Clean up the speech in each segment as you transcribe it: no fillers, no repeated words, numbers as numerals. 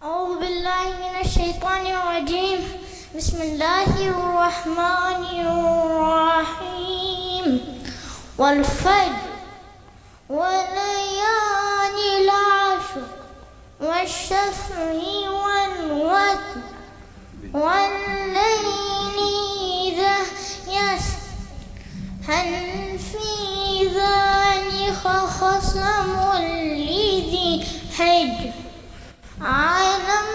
أعوذ بالله من الشيطان الرجيم. بسم الله الرحمن الرحيم. والفجر وليال العشر والشفع والوتر والليل إذا يسر هل في ذلك قسم لذي حجر ألم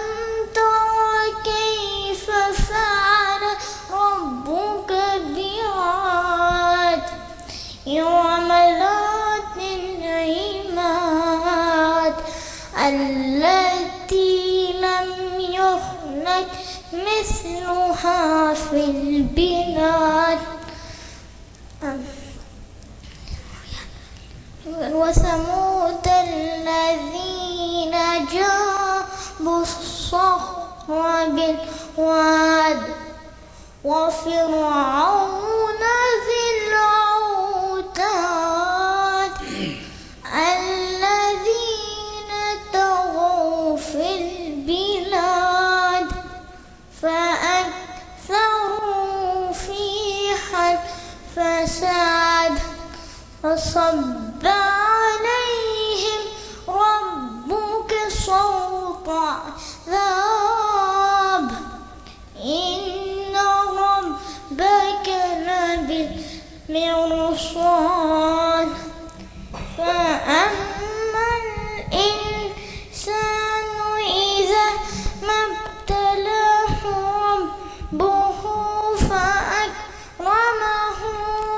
تر كيف فعل ربك بعاد إرم ذات العماد التي لم يخلق مثلها في البلاد وثمود الذين جابوا الصخر بالواد وفرعون ذي الأوتاد الذين طغوا في البلاد فأكثروا فيها الفساد فصب عليهم ربك صوت عذاب إن ربك لبالمرصاد فأما الإنسان إذا ما ابتلاه ربه فأكرمه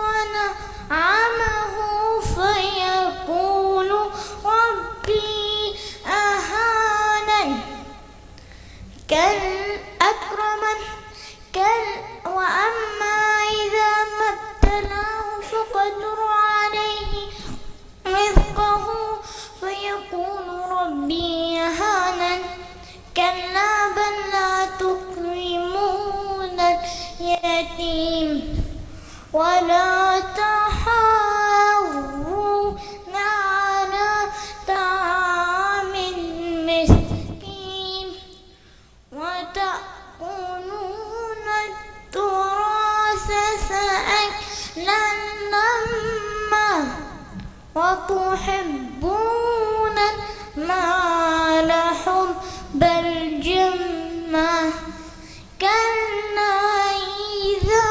ونعمه فيقول ربي أهانن أكرمن وأما إذا ما ابتلاه فقدر عليه رزقه فيقول ربي أهانن كلا بل لا تكرمون اليتيم ولا تحاضون على طعام المسكين وتأكلون التراث أكلا لما وتحبون المال حبا جما كلا إذا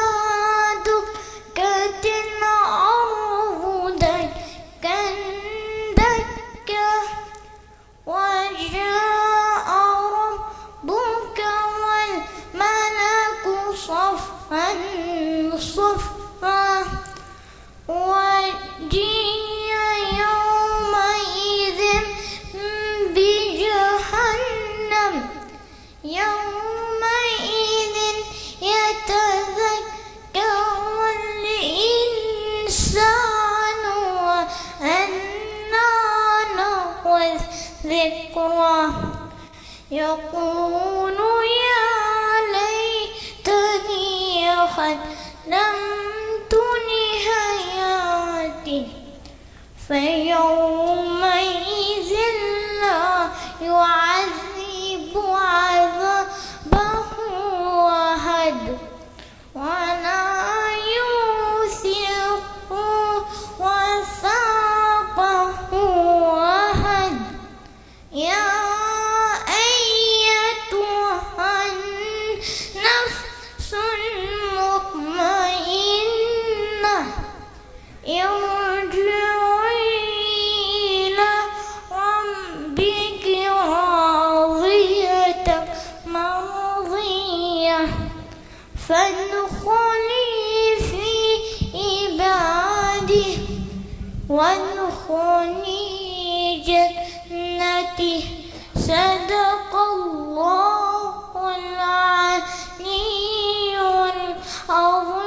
دكت الأرض دكا دكا وجاء ربك والملك صفا صفا وجيء يومئذ بجهنم يومئذ يتذكر الإنسان وأنى له الذكرى يقول يا ليتني قدمت لحياتي فيومئذ لا يعذب عذابه أحد ولا يوثق وثاقه ارجعي إلى ربك راضية مرضية فادخلي في عبادي وادخلي جنتي صدق الله العلي العظيم.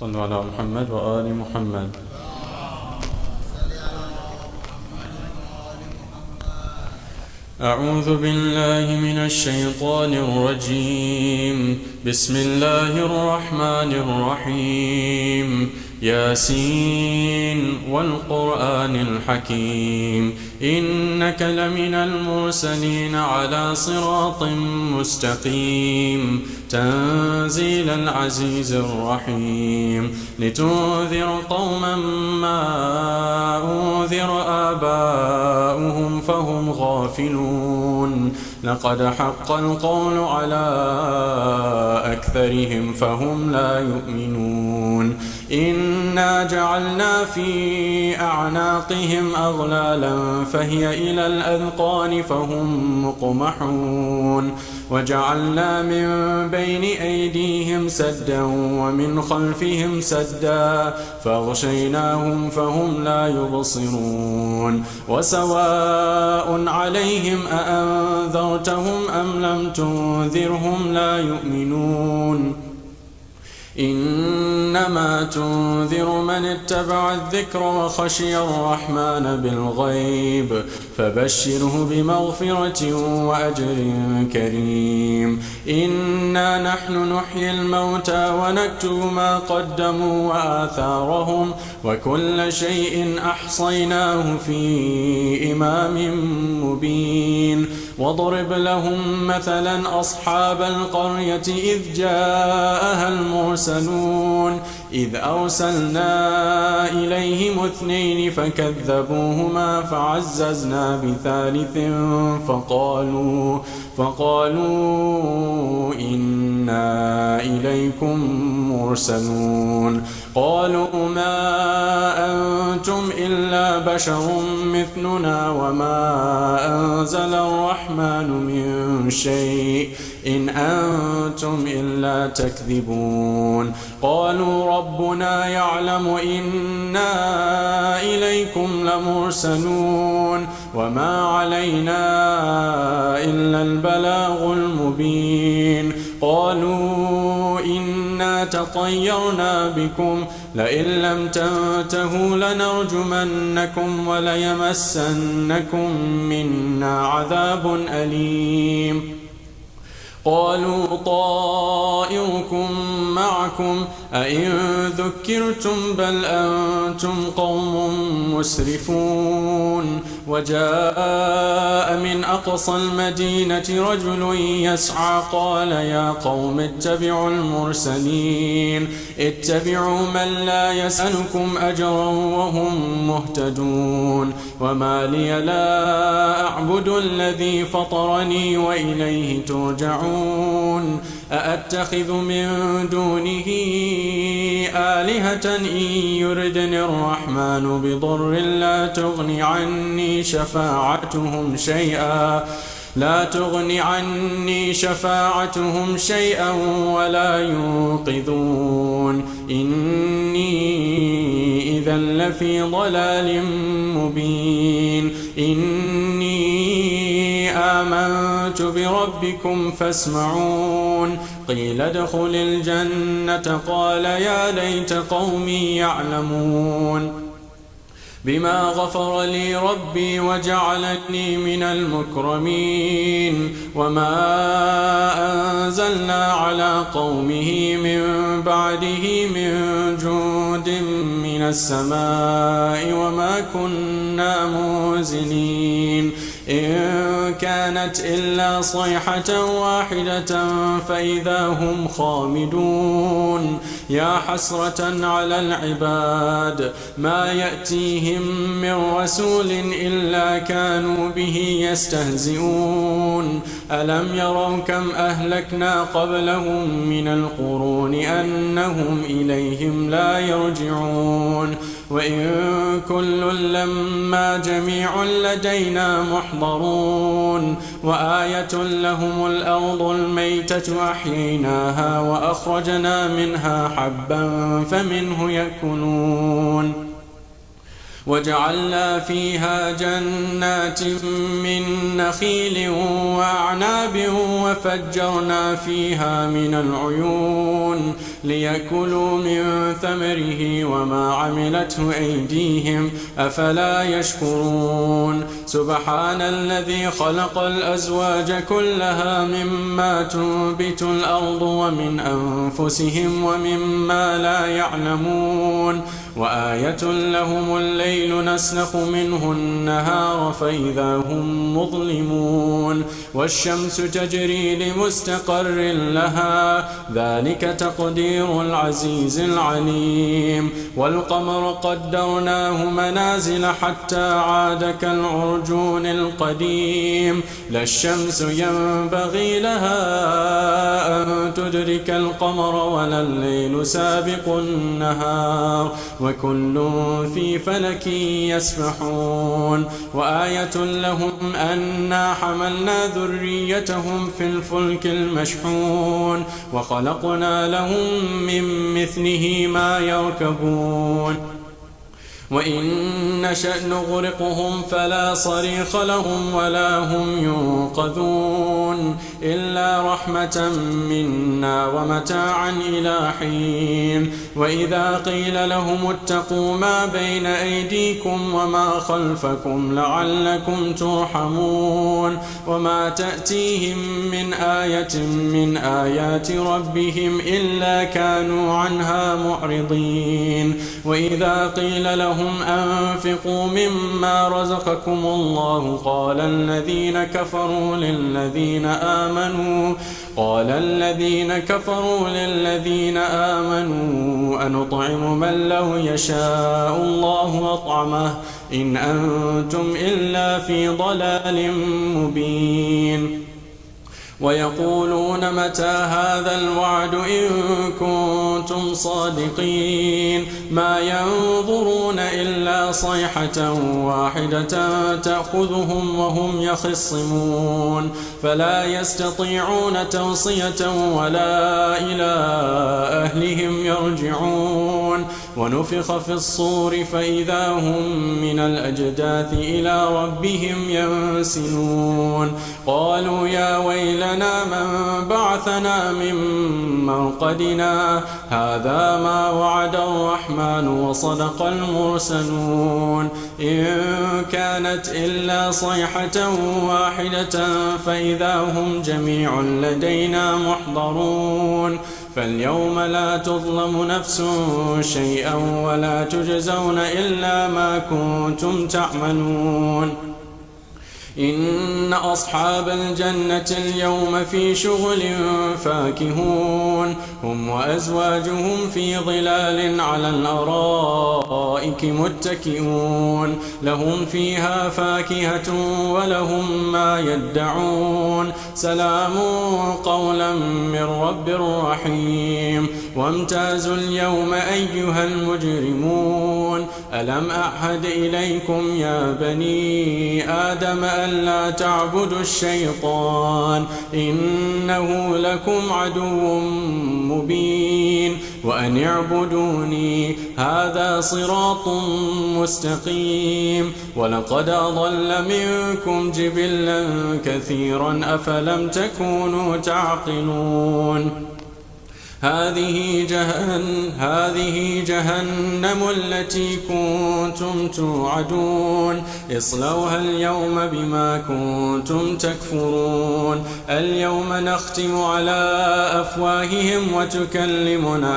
صلوا على محمد وآل محمد. أعوذ بالله من الشيطان الرجيم. بسم الله الرحمن الرحيم. ياسين والقرآن الحكيم إنك لمن المرسلين على صراط مستقيم تنزيل العزيز الرحيم لتنذر قوما ما أنذر آباؤهم فهم غافلون لقد حق القول على أكثرهم فهم لا يؤمنون إنا جعلنا في أعناقهم أغلالا فهي إلى الأذقان فهم مقمحون وجعلنا من بين أيديهم سدا ومن خلفهم سدا فاغشيناهم فهم لا يبصرون وسواء عليهم أأنذرتهم أم لم تنذرهم لا يؤمنون إنما تنذر من اتبع الذكر وخشي الرحمن بالغيب فبشره بمغفرة وأجر كريم إنا نحن نحيي الموتى ونكتب ما قدموا وآثارهم وكل شيء أحصيناه في إمام مبين واضرب لهم مثلا أصحاب القرية إذ جاءها المرسلون إذ أرسلنا إليهم اثنين فكذبوهما فعززنا بثالث فقالوا إنا إليكم مرسلون قالوا ما أنتم إلا بشر مثلنا وما أنزل الرحمن من شيء إن أنتم إلا تكذبون قالوا ربنا يعلم إنا إليكم لمرسلون وما علينا إلا البلاغ المبين قالوا إنا تطيرنا بكم لئن لم تنتهوا لنرجمنكم وليمسنكم منا عذاب أليم قالوا طائركم معكم أئن ذكرتم بل أنتم قوم مسرفون وجاء من أقصى المدينة رجل يسعى قال يا قوم اتبعوا المرسلين اتبعوا من لا يسألكم أجرا وهم مهتدون وما لي لا أعبد الذي فطرني وإليه ترجعون أأتخذ من دونه آلهة إن يردني الرحمن بضر لا تغني عني شفاعتهم شيئا ولا ينقذون إني إذا لفي ضلال مبين إني آمنت بربكم فاسمعون قيل ادخل الجنة قال يا ليت قومي يعلمون بما غفر لي ربي وجعلني من المكرمين وما أنزلنا على قومه من بعده من جند من السماء وما كنا منزلين إن كانت إلا صيحة واحدة فإذا هم خامدون يا حسرة على العباد ما يأتيهم من رسول إلا كانوا به يستهزئون ألم يروا كم أهلكنا قبلهم من القرون أنهم إليهم لا يرجعون وإن كل لما جميع لدينا محضرون وآية لهم الأرض الميتة أحييناها وأخرجنا منها حبا فمنه يأكلون وجعلنا فيها جنات من نخيل وأعناب وفجرنا فيها من العيون ليأكلوا من ثمره وما عملته أيديهم أفلا يشكرون سبحان الذي خلق الأزواج كلها مما تنبت الأرض ومن أنفسهم ومما لا يعلمون وآية لهم الليل نسلخ منه النهار فإذا هم مظلمون والشمس تجري لمستقر لها ذلك تقدير العزيز العليم والقمر قدرناه منازل حتى عاد كالعرجون القديم لا الشمس ينبغي لها أن تدرك القمر ولا الليل سابق النهار وكل في فلك يسبحون وآية لهم أنا حملنا ذريتهم في الفلك المشحون وخلقنا لهم من مثله ما يركبون وإن نشأ نغرقهم فلا صريخ لهم ولا هم ينقذون إلا رحمة منا ومتاعا إلى حين وإذا قيل لهم اتقوا ما بين أيديكم وما خلفكم لعلكم ترحمون وما تأتيهم من آية من آيات ربهم إلا كانوا عنها معرضين وإذا قيل لهم أنفقوا مما رزقكم الله قال الذين كفروا للذين آمنوا أنطعم من لو يشاء الله أطعمه إن أنتم إلا في ضلال مبين ويقولون متى هذا الوعد إن كنتم صادقين ما ينظرون إلا صيحة واحدة تأخذهم وهم يخصمون فلا يستطيعون توصية ولا إلى أهلهم يرجعون ونفخ في الصور فإذا هم من الأجداث إلى ربهم ينسلون قالوا يا ويلنا من بعثنا من مرقدنا هذا ما وعد الرحمن وصدق المرسلون إن كانت إلا صيحة واحدة فإذا هم جميع لدينا محضرون فاليوم لا تظلم نفس شيئا ولا تجزون إلا ما كنتم تعملون إن أصحاب الجنة اليوم في شغل فاكهون هم وأزواجهم في ظلال على الأرائك متكئون لهم فيها فاكهة ولهم ما يدعون سلام قولا من رب رحيم وامتازوا اليوم أيها المجرمون ألم أعهد إليكم يا بني آدم ألا تعبدوا الشيطان إنه لكم عدو مبين وأن اعبدوني هذا صراط مستقيم ولقد أضل منكم جبلا كثيرا أفلم تكونوا تعقلون هذه جهنم التي كنتم توعدون اصلوها اليوم بما كنتم تكفرون اليوم نختم على أفواههم وتكلمنا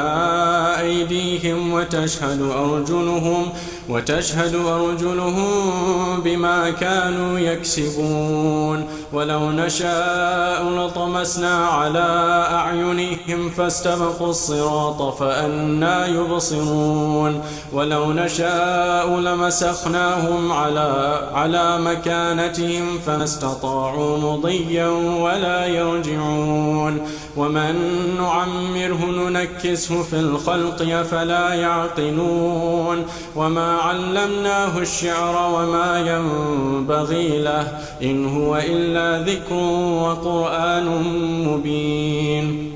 أيديهم وتشهد أرجلهم بما كانوا يكسبون ولو نشاء لطمسنا على أعينهم فاستبقوا الصراط فأنى يبصرون ولو نشاء لمسخناهم على مكانتهم فما استطاعوا مضيا ولا يرجعون ومن نعمره ننكسه في الخلق أفلا يعقلون وما علمناه الشعر وما ينبغي له إن هو إلا ذكر وقرآن مبين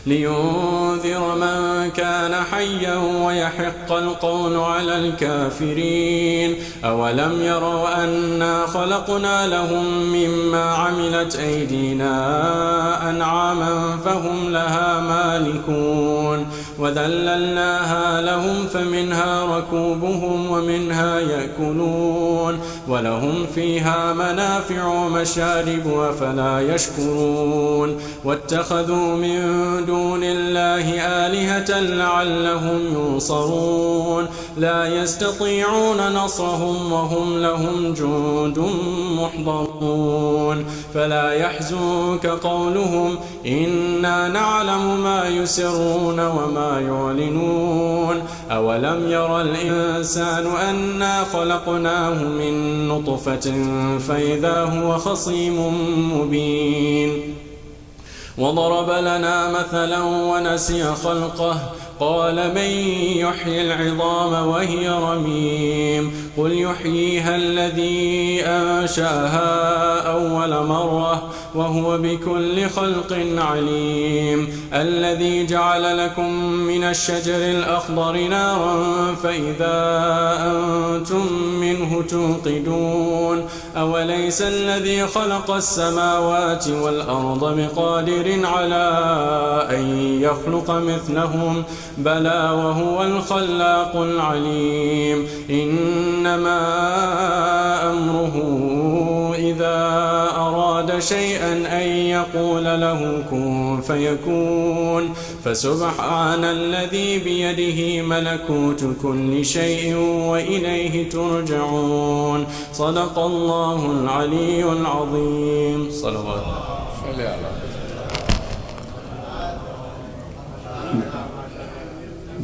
لينذر من كان حيا ويحق القول على الكافرين أولم يروا أنا خلقنا لهم مما عملت أيدينا أنعاما فهم لها مالكون وذللناها لهم فمنها ركوبهم ومنها يأكلون ولهم فيها منافع ومشارب أفلا يشكرون واتخذوا من دون الله آلهة لعلهم ينصرون لا يستطيعون نصرهم وهم لهم جند محضرون فلا يحزنك قولهم إنا نعلم ما يسرون وما يعلنون أولم يرى الإنسان أنا خلقناه من نطفة فإذا هو خصيم مبين وضرب لنا مثلا ونسي خلقه قال من يحيي العظام وهي رميم قل يحييها الذي أنشأها أول مرة وهو بكل خلق عليم الذي جعل لكم من الشجر الأخضر نارا فإذا أنتم منه توقدون أوليس الذي خلق السماوات والأرض بقادر على أن يخلق مثلهم بلى وهو الخلاق العليم إنما أمره إذا أراد شيئا أن يقول له كن فيكون فسبحان الذي بيده ملكوت كل شيء وإليه ترجعون صدق الله العلي العظيم صلوات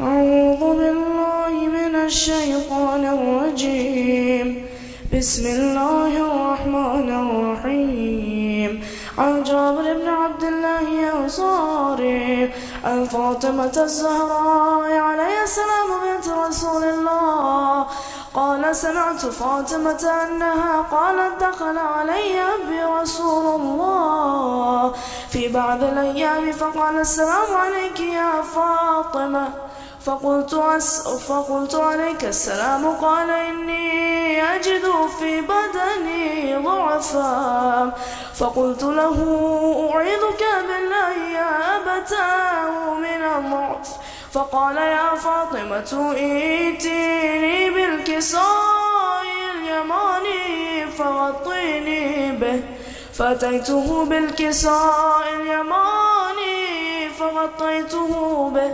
أعوذ بالله من الشيطان الرجيم بسم الله الرحمن الرحيم عن جابر بن عبد الله الأنصاري عن فاطمة الزهراء عليه السلام بنت رسول الله قال سمعت فاطمة أنها قالت دخل علي أبي رسول الله في بعض الأيام فقال السلام عليك يا فاطمة فقلت عليك السلام قال إني أجد في بدني ضعفا فقلت له أعيذك بالله يا أبتاه من الضعف فقال يا فاطمة ائتيني بالكساء اليماني فغطيني به فأتيته بالكساء اليماني فغطيته به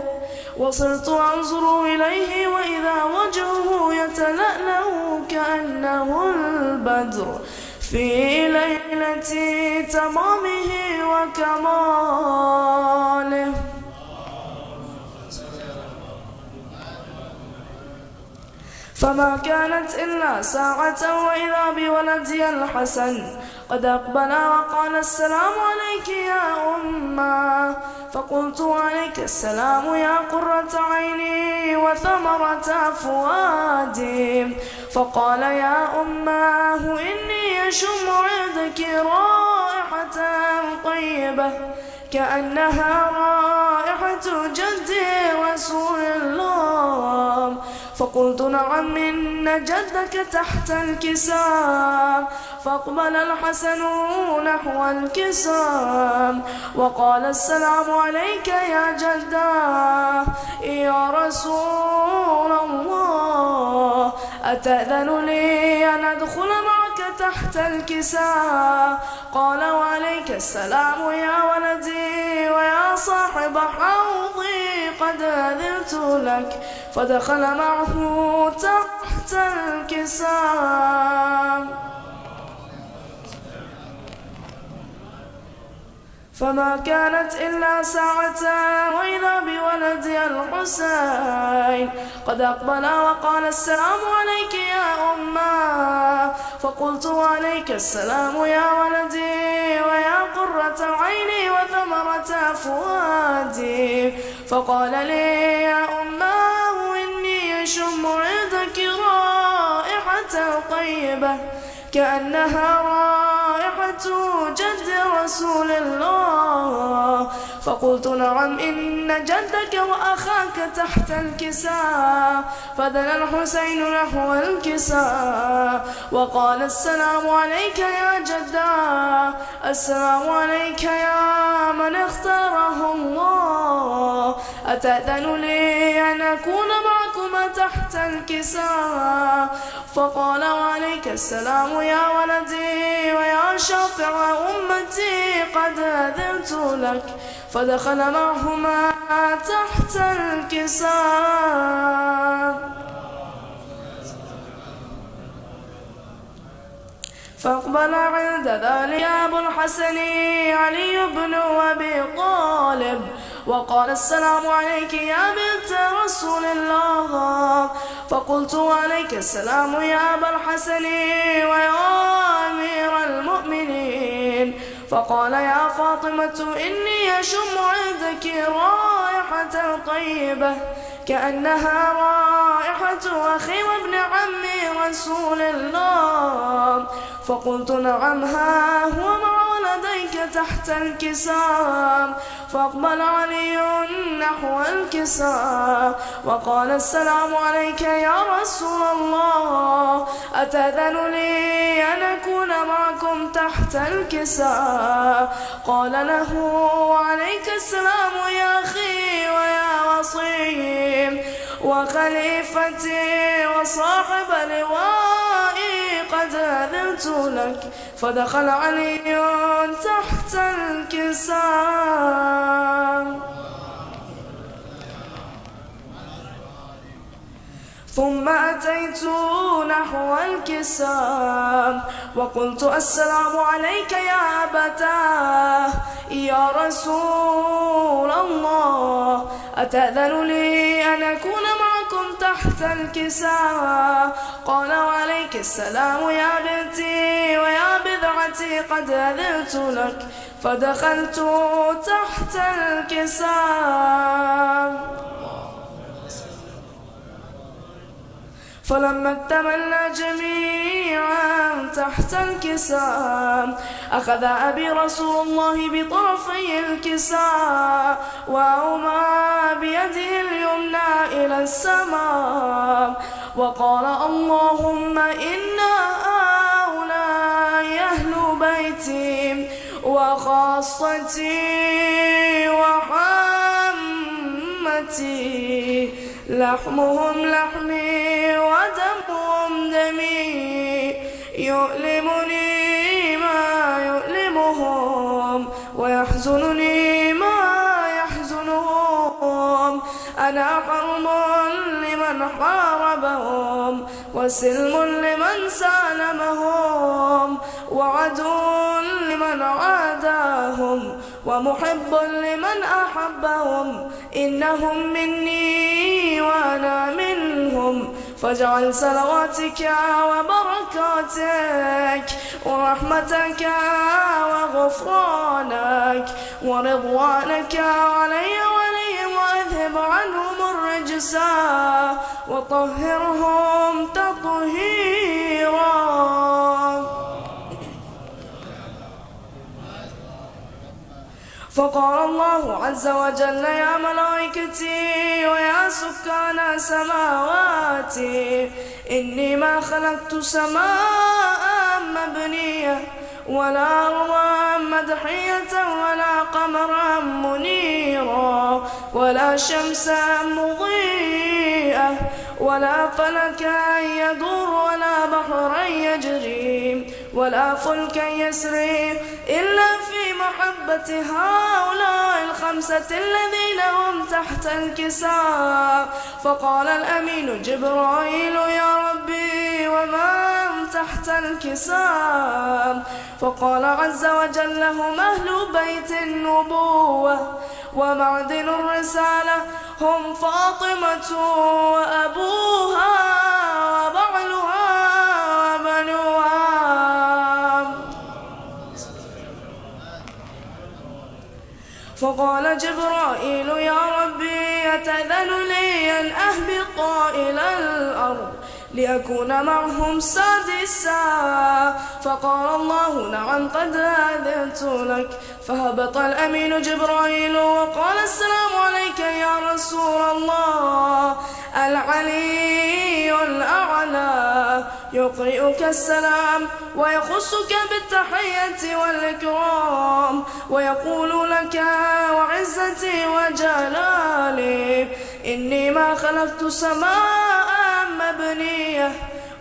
وصرت أنظر إليه وإذا وجهه يتلألأ كأنه البدر في ليلة تمامه وكماله فما كانت إلا ساعة وإذا بولدي الحسن قد أقبل وقال السلام عليك يا أمه فقلت عليك السلام يا قرة عيني وثمرة فؤادي فقال يا أماه إني أشم عندك رائحة طيبة كأنها رائحة جد رسول الله فقلت نعم إن جدك تحت الكساء. فأقبل الحسن نحو الكساء وقال السلام عليك يا جداه. يا رسول الله أتأذن لي أن أدخل معك تحت الكساء؟ قال وعليك السلام يا ولدي ويا صاحب حوضي قد أذنت لك. فدخل معه تحت الكساء فما كانت إلا ساعة وإذا بولدي الحسين قد أقبل وقال السلام عليك يا أمه. فقلت وعليك السلام يا ولدي ويا قرة عيني وثمرة فؤادي. فقال لي يا أمه إني أشم عندك رائحة طيبة كأنها رائحة جد رسول الله. فقلت نعم إن جدك وأخاك تحت الكساء. فدنا الحسين نحو الكساء وقال السلام عليك يا جدا. السلام عليك يا من اختاره الله. أتأذن لي أن أكون معكما تحت الكساء؟ فقال وعليك السلام يا ولدي ويا شافع أمتي قد أذنت لك. فدخل معهما تحت الكساء فأقبل عند ذلك أبو الحسن علي بن أبي طالب وقال السلام عليك يا بنت رسول الله. فقلت وعليك السلام يا أبا الحسن ويا أمير المؤمنين. فقال يا فاطمة إني أشم عندك رائحة طيبة كأنها رائحة أخي وابن عمي رسول الله. فقلت نعم ها هو مع ولديك تحت الكساء. فأقبل علي نحو الكساء وقال السلام عليك يا رسول الله. أتأذن لي أن أكون معكم تحت الكساء؟ قال له وعليك السلام يا أخي ويا وصي وخليفتي وصاحب لوائي قد أذنت لك. فدخل علي تحت الكساء ثم أتيت نحو الكساء وقلت السلام عليك يا أبتاه. يا رسول الله أتأذن لي أن أكون معكم تحت الكساء؟ قال وعليك السلام يا بنتي ويا بضعتي قد أذنت لك. فدخلت تحت الكساء فلما اكتملنا جميعا تحت الكساء أخذ أبي رسول الله بطرفي الكساء وأومى بيده اليمنى إلى السماء وقال اللهم إنا هؤلاء أهل بيتي وخاصتي وحمتي لحمهم لحمي ودمهم دمي يؤلمني ما يؤلمهم ويحزنني ما يحزنهم. أنا حرم لمن حاربهم وسلم لمن سالمهم وعدو لمن عاداهم ومحب لمن أحبهم. إنهم مني وأنا منهم. فاجعل صلواتك وبركاتك ورحمتك وغفرانك ورضوانك علي وعليهم وأذهب عنهم الرجس وطهرهم تطهيرا. فقال الله عز وجل يا ملائكتي ويا سكان سماواتي إني ما خلقت سماء مبنية ولا أرضا مدحية ولا قمرا منيرا ولا شمسا مضيئة ولا فلكا يدور ولا بحرا يجري ولا فلكا يسري إلا في محبة هؤلاء الخمسة الذين هم تحت الكساء. فقال الأمين جبرائيل يا ربي ومن تحت الكساء؟ فقال عز وجل هم أهل بيت النبوة ومعدن الرسالة هم فاطمة وأبوها وبعلها وبنوها. فقال جبرائيل يا ربي أتأذن لي أن أهبط إلى الأرض لأكون معهم سادسا؟ فقال الله نعم قد آذنت لك. فهبط الأمين جبرائيل وقال السلام عليك يا رسول الله. العلي الأعلى يقرئك السلام ويخصك بالتحية والإكرام ويقول لك وعزتي وجلالي إني ما خلقت سماء مبنية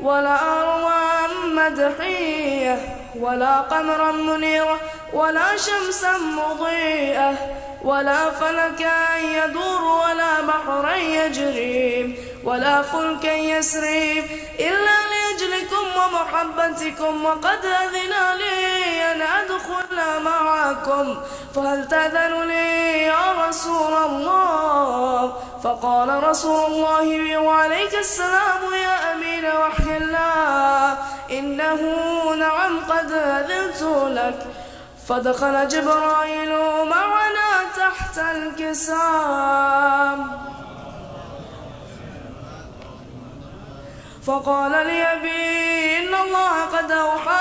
ولا أرضا مدحية ولا قمرا منيرا ولا شمسا مضيئة ولا فلكا يدور ولا بحرا يجري ولا فلكا يسري إلا لأجلكم ومحبتكم وقد أذن لي أن أدخل معكم فهل تأذن لي يا رسول الله؟ فقال رسول الله وعليك السلام يا أمين وحي الله إنه نعم قد أذنت لك. فدخل جبرائيل معنا تحت الكسام فقال لأبي إن الله قد أوحى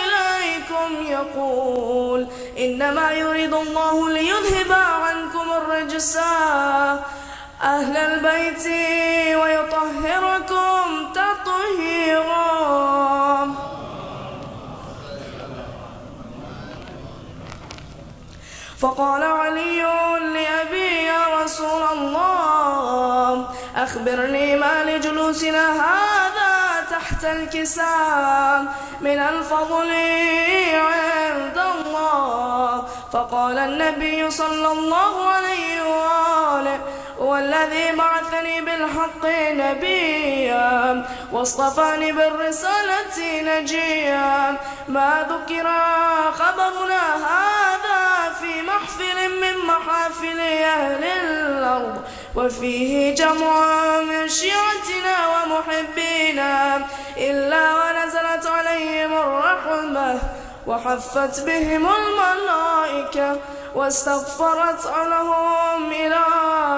إليكم يقول إنما يريد الله ليذهب عنكم الرجس أهل البيت ويطهركم تطهيرا. فقال علي لأبي يا رسول الله أخبرني ما لجلوسنا هذا تحت الكساء من الفضل عند الله. فقال النبي صلى الله عليه وآله والذي بعثني بالحق نبيا واصطفاني بالرسالة نجيا ما ذكر خبرنا هذا في محفل من محافل أهل الأرض وفيه جمع من شيعتنا ومحبينا إلا ونزلت عليهم الرحمة وحفت بهم الملائكة واستغفرت لهم إلى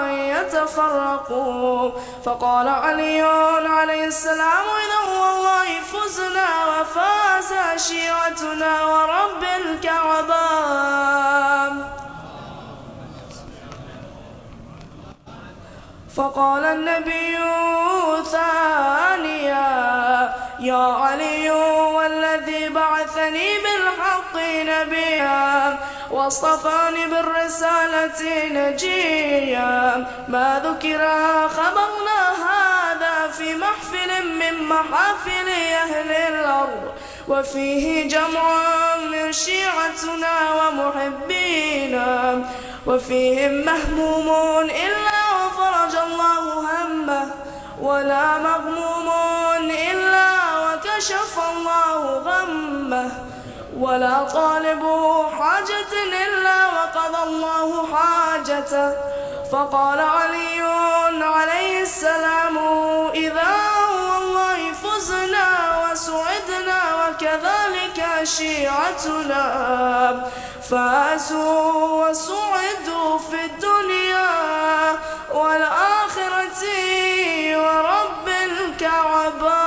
أن يتفرقوا. فقال علي عليه السلام إذا والله فزنا وفاز شيعتنا ورب الكعبة. فقال النبي ثانيا يا علي والذي بعثني بالحق نبيا واصطفاني بالرسالة نجيا ما ذكر خبرنا هذا في محفل من محافل أهل الأرض وفيه جمع من شيعتنا ومحبينا وفيهم مهموم إلا وفرج الله همه ولا مغموم إلا وكشف الله غمه ولا طالب حاجة إلا وقضى الله حاجته. فقال علي عليه السلام إذا والله فزنا وسعدنا وكذلك شيعتنا فازوا وسعدوا في الدنيا والآخرة ورب الكعبة.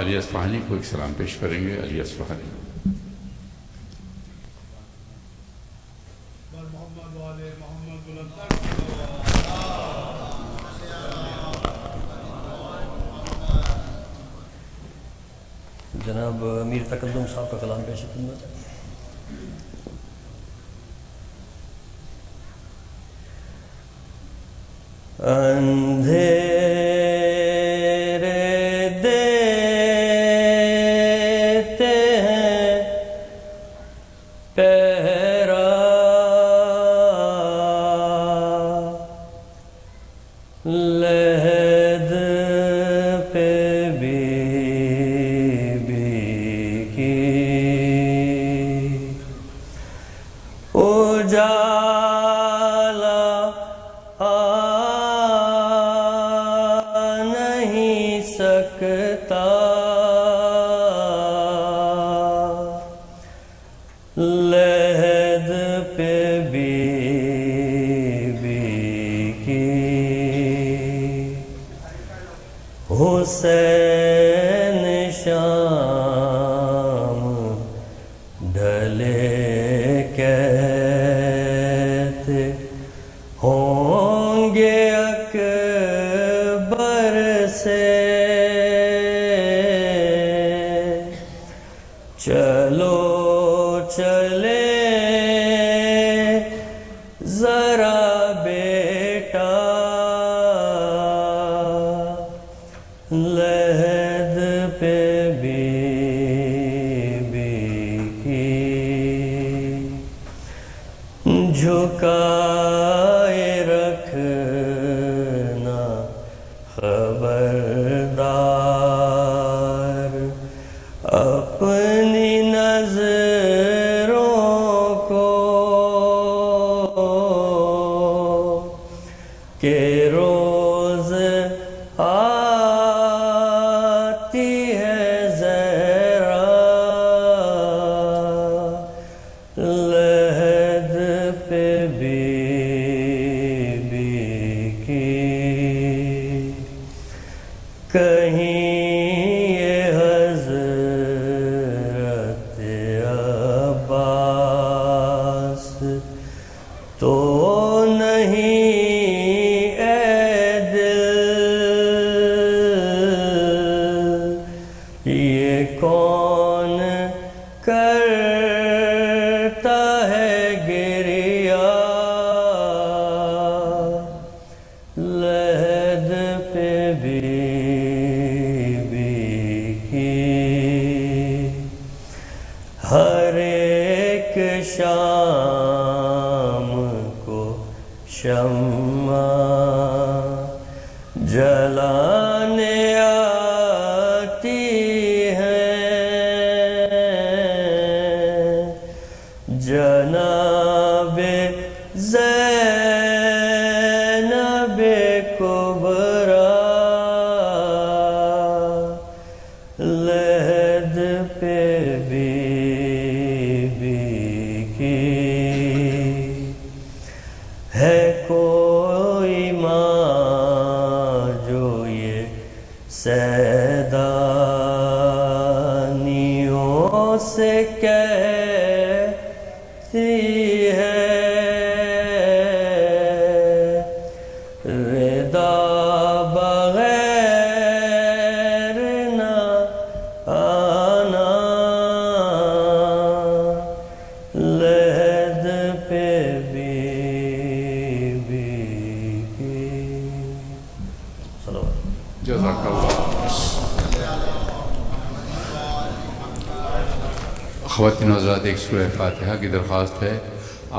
علی اصفہانی کو ایک سلام پیش کریں گے. علی اصفہانی. جناب امیر تقدم صاحب کا کلام پیش خدمت. اندھیرے دیتے ہیں پہرا لحد پہ اجالا نہیں سکتا لحد پہ بی کی حسین شام ڈھلے کہتے ہوں گے اکبر سے چلو چلے ذرا بیٹا لحد پہ بی کی جھکائے رکھنا خبردار اپنی نظروں کو کہ روز آتی ہے زہرا لحد پہ بی کی کہیں یہ حضرت عباس تو نہیں اے دل یہ کون کرتا ہے گریا لحد پہ بی کی ہر ایک شام کو شمع جلانے آتی ہے جناب زینب کبریٰ لحد پہ بی کی ہے کوئی ماں جو یہ سیدانیوں سے کہتی ہے رضا بغیر نہ آنا لحد پہ بی کی. صلوات. جزاک اللہ. خواتین حضرات ایک سورہ فاتحہ کی درخواست ہے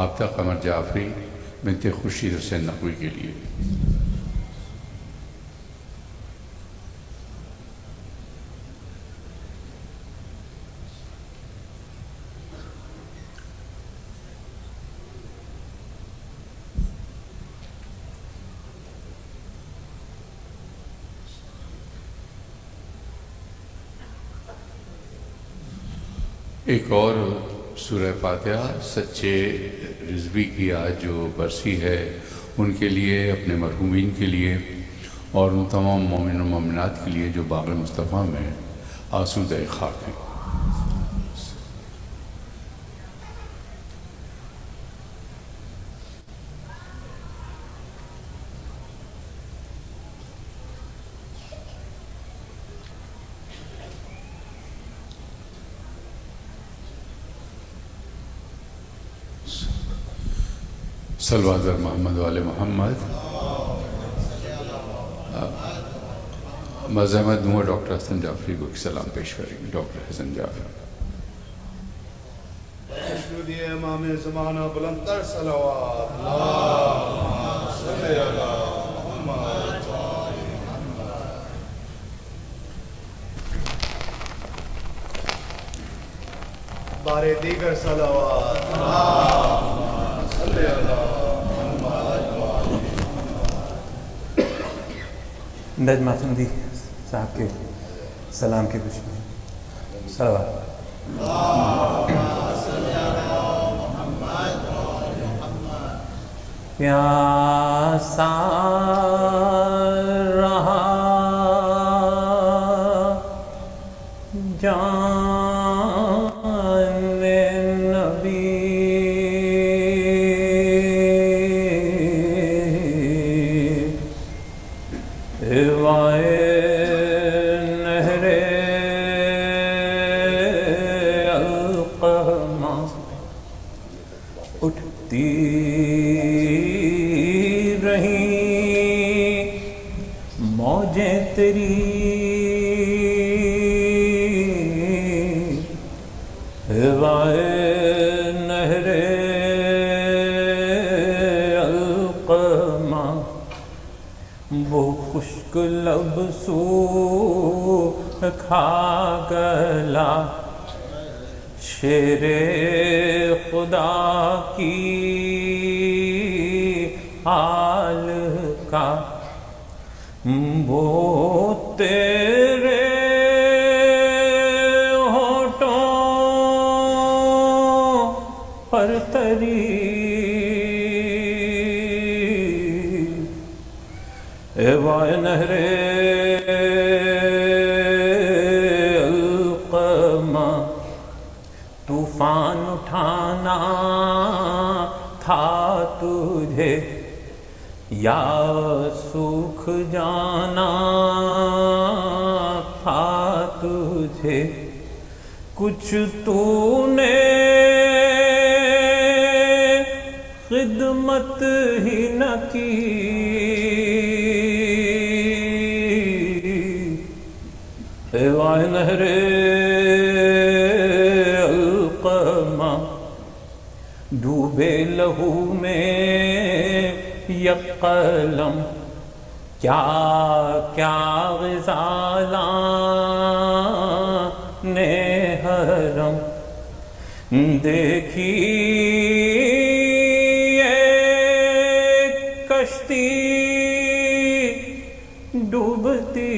آفتہ قمر جعفری بنت خورشید حسین نقوی کے لیے. ایک اور سورہ فاتحہ سچے رضوی کی آج جو برسی ہے ان کے لیے، اپنے مرحومین کے لیے اور ان تمام مومن و مومنات کے لیے جو باغ مصطفیٰ میں آسودہ خاک ہیں۔ صلوات در محمد والے محمد۔ مذہمت دوں ڈاکٹر حسن جعفری کو سلام پیش کریں گے۔ ڈاکٹر حسن جعفری۔ شدی امام زمانہ بلند تر صلوات۔ اللہم صلی علی محمد وآل محمد۔ بارے دیگر صلوات۔ اللہم صلی علی محمد وآل محمد۔ نجمہ سندھی صاحب کے سلام کے کچھ میں صلوات۔ پیاسا رہا جان نبی، وائے نہر القمہ اٹھتی موجیں تیری، ہوائے نہر القمہ، وہ خشک لب سو کھا گلا، شیر خدا کی حال کا، وہ تیرے ہونٹوں پر تری، وائے نہر القمہ، طوفان اٹھانا تھا تجھے یا سوکھ جانا تھا تجھے، کچھ تو نے خدمت ہی نہ کی، وائے نہر القمہ، ڈوبے لہو میں یک قلم، کیا کیا غزالاں نے حرم دیکھی، ایک کشتی ڈوبتی،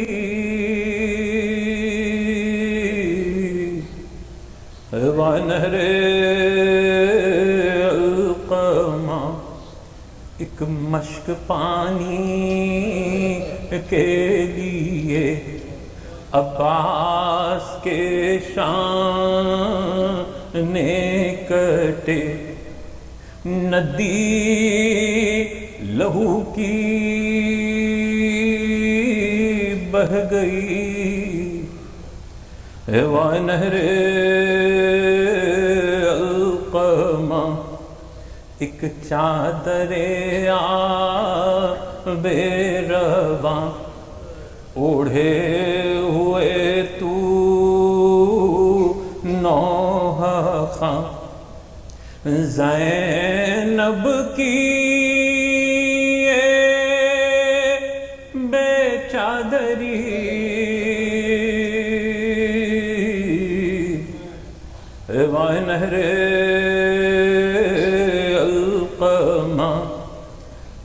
وائے نہر القمہ، ایک مشک پانی کے لیے عباس کے شان نے کٹے، ندی لہو کی بہہ گئی، وائے نہر القمہ، ایک چادر آب رواں اوڑھے ہوئے تو نوح خاں، زینب کی بے چادری، وائے نہر القمہ،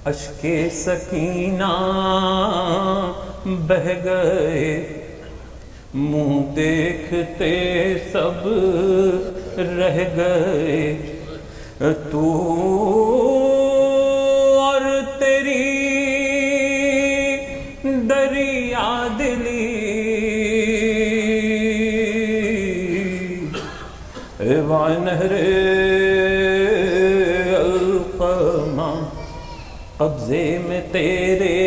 اشک سکینہ بہہ گئے، منہ دیکھتے سب رہ گئے، تو اور تیری نہر القمہ قبضے میں تیرے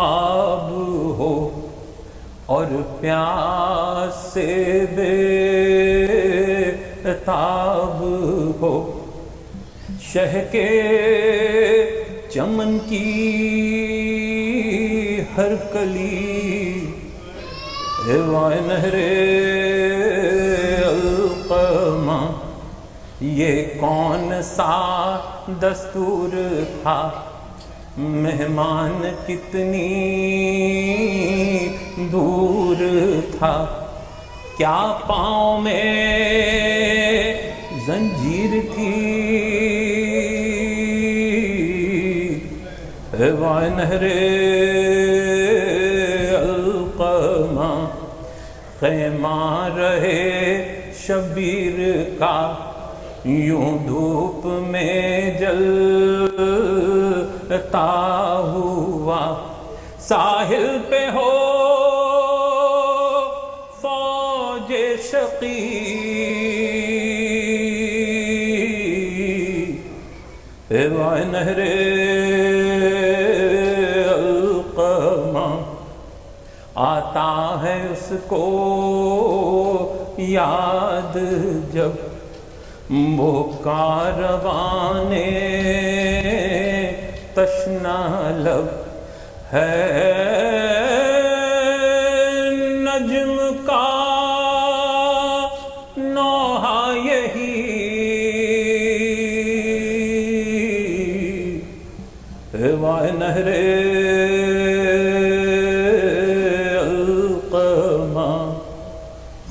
آب ہو اور پیاس سے بے تاب ہو، شہ کے چمن کی ہر کلی نہر القمہ، یہ کون سا دستور تھا، مہمان کتنی دور تھا، کیا پاؤں میں زنجیر تھی، نہر القمہ، خیمہ رہے شبیر کا یوں دھوپ میں جلتا ہوا، ساحل پہ ہو فوج شقی، نہر القمہ، آتا ہے اس کو یاد جب وہ کارواں تشنا لب ہے، نجم کا نوحہ یہی، نہر القمہ۔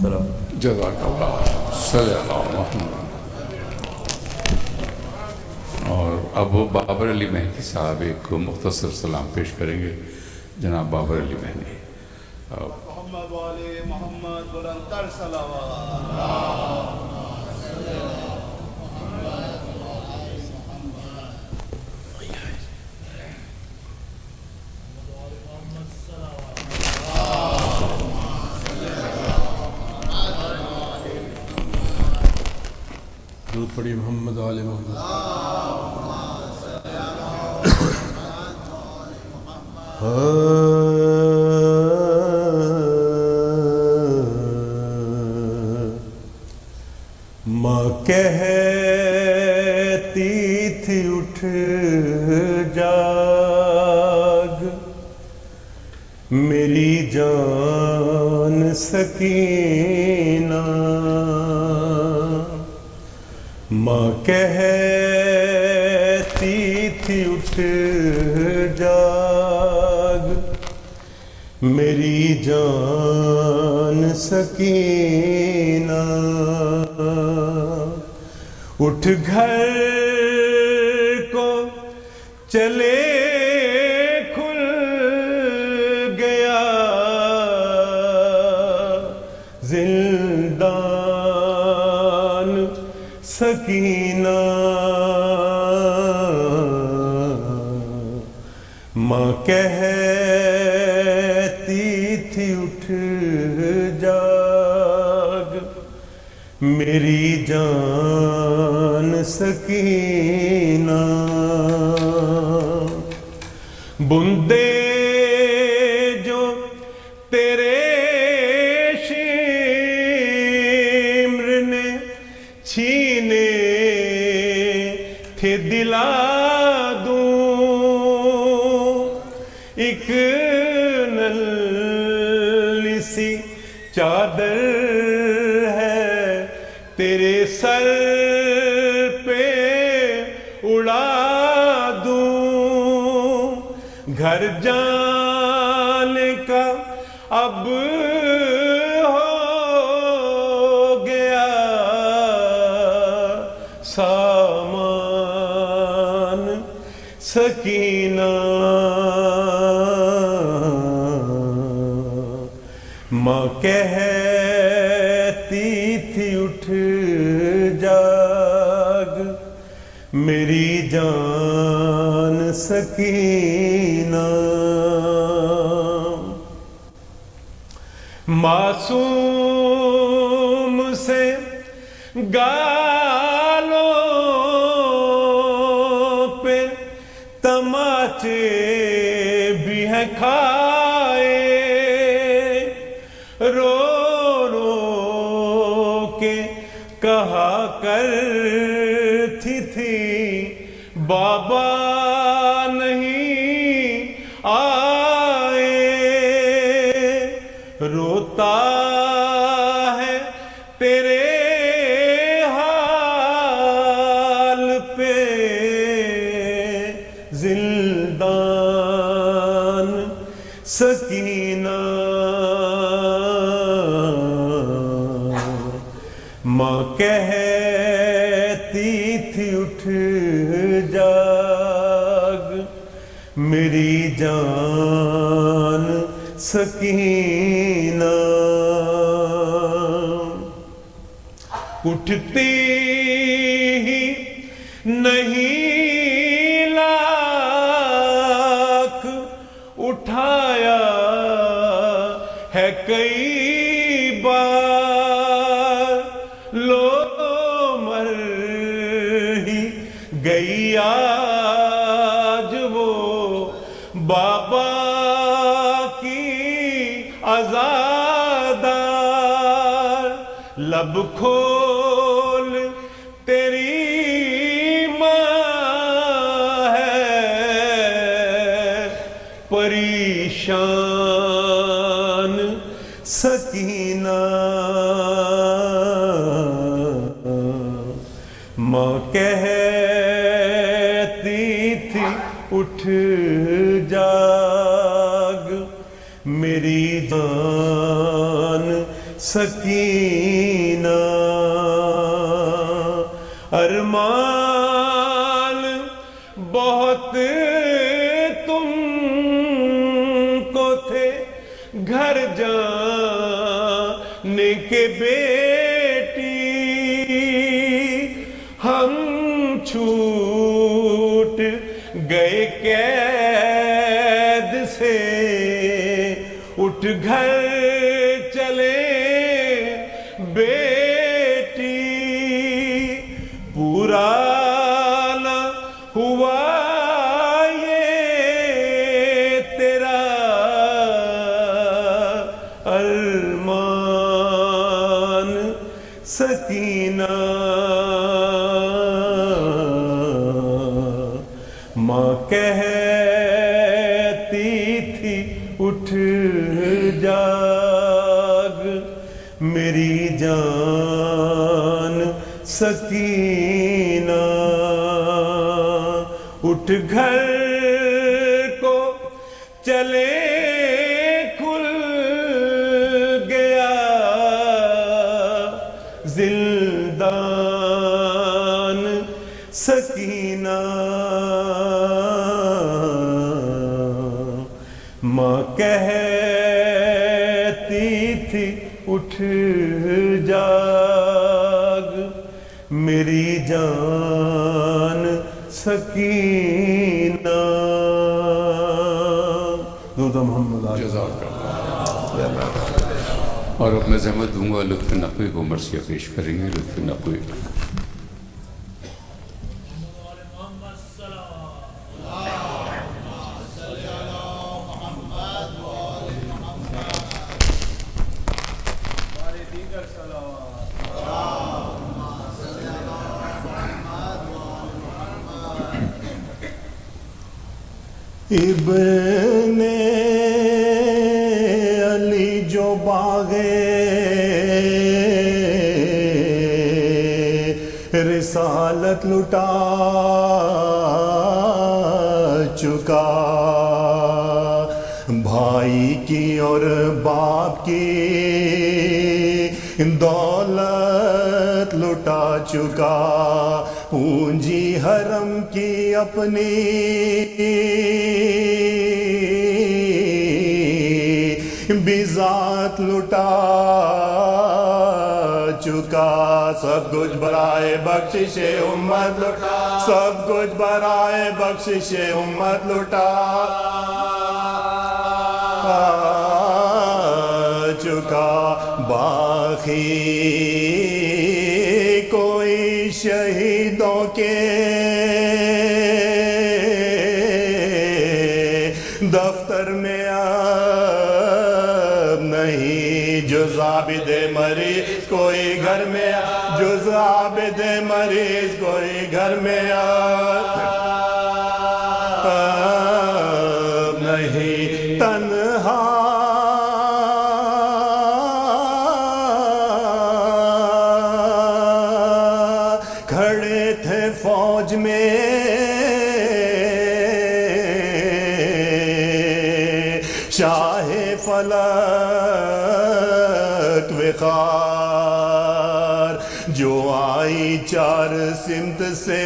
سلام۔ جزاک اللہ، صلی اللہ محمد۔ اور اب بابر علی مہدی صاحب ایک مختصر سلام پیش کریں گے، جناب بابر علی مہدی۔ محمد والے محمد بلندر صلوات۔ درود پڑھیے محمد آل محمد۔ ماں کہتی تھی اٹھ جاگ، میری جان سکینہ، ماں کہتی تھی اٹھ جاگ، میری جان سکینہ، اٹھ گھر کو چلے کھل گیا زندان سکینہ، ماں کہتی تھی اٹھ جاگ، میری جان سکینہ، بندے جو تیرے شمر نے چھینے تھے دلا دوں، ایک نلی سی چادر ہے تیرے سر پہ اڑا دوں، گھر جانے کا اب ہو گیا سامان سکینہ، ماں کہتی تھی اٹھ جاگ، میری جان سکینہ، معصوم سے گالوں پہ تماچے بھی ہیں کھائے، رو رو کے کہا کرتی تھی بابا نہیں آئے، روتا ہے تیرے حال پہ زندان سکینہ، ماں کہتی تھی اٹھ جاگ میری جان سکینہ، اٹھتی ہی نہیں لاکھ اٹھایا ہے کئی بار، لو مر ہی گئی آج وہ بابا کی عزادار، لب کھول تیری ماں ہے پریشان سکینہ، ماں کہتی تھی اٹھ جاگ میری جان سکینہ، ارمان بہت تم کو تھے گھر جانے کے بیٹی، ہم چھوٹ گئے قید سے، اٹھ گھر چلے بیٹی، پورا نہ ہوا یہ تیرا ارمان سکینہ، ماں کہتی تھی اٹھ جاگ میری جان سکینہ، اٹھ گھر کو چلے کھل گیا زندان سکینہ، ماں کہتی تھی اٹھ جاگ میری جان سکینہ، درود محمد جزاک اللہ۔ اور اب میں زحمت دوں گا لطف نقوی کو مرثیہ پیش کریں گے، لطف نقوی۔ ابن علی جو باغے رسالت لٹا چکا، بھائی کی اور باپ کی دولت لٹا چکا، پونجی حرم کی اپنی بذات لٹا چکا، سب کچھ برائے بخشش امت لٹا، سب کچھ برائے بخشش امت لٹا چکا، باقی کوئی شہیدوں کے دفتر میں اب نہیں، جز عابد مریض کوئی گھر میں، جز عابد مریض کوئی گھر میں اب نہیں، تنہا کھڑے تھے فوج میں شاہ فلک وقار، جو آئی چار سمت سے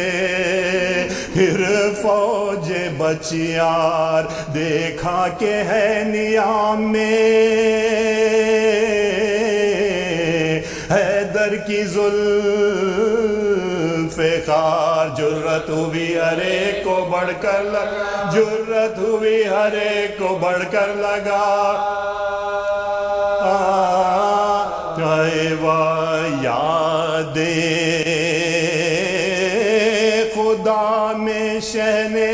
پھر فوج بچیار، دیکھا کہ ہے نیام میں حیدر کی زلف خار، جرت ہوئی ہر ایک کو بڑھ کر لگا، جرت ہوئی ہر ایک کو بڑھ کر لگا، یاد خدا میں شہنے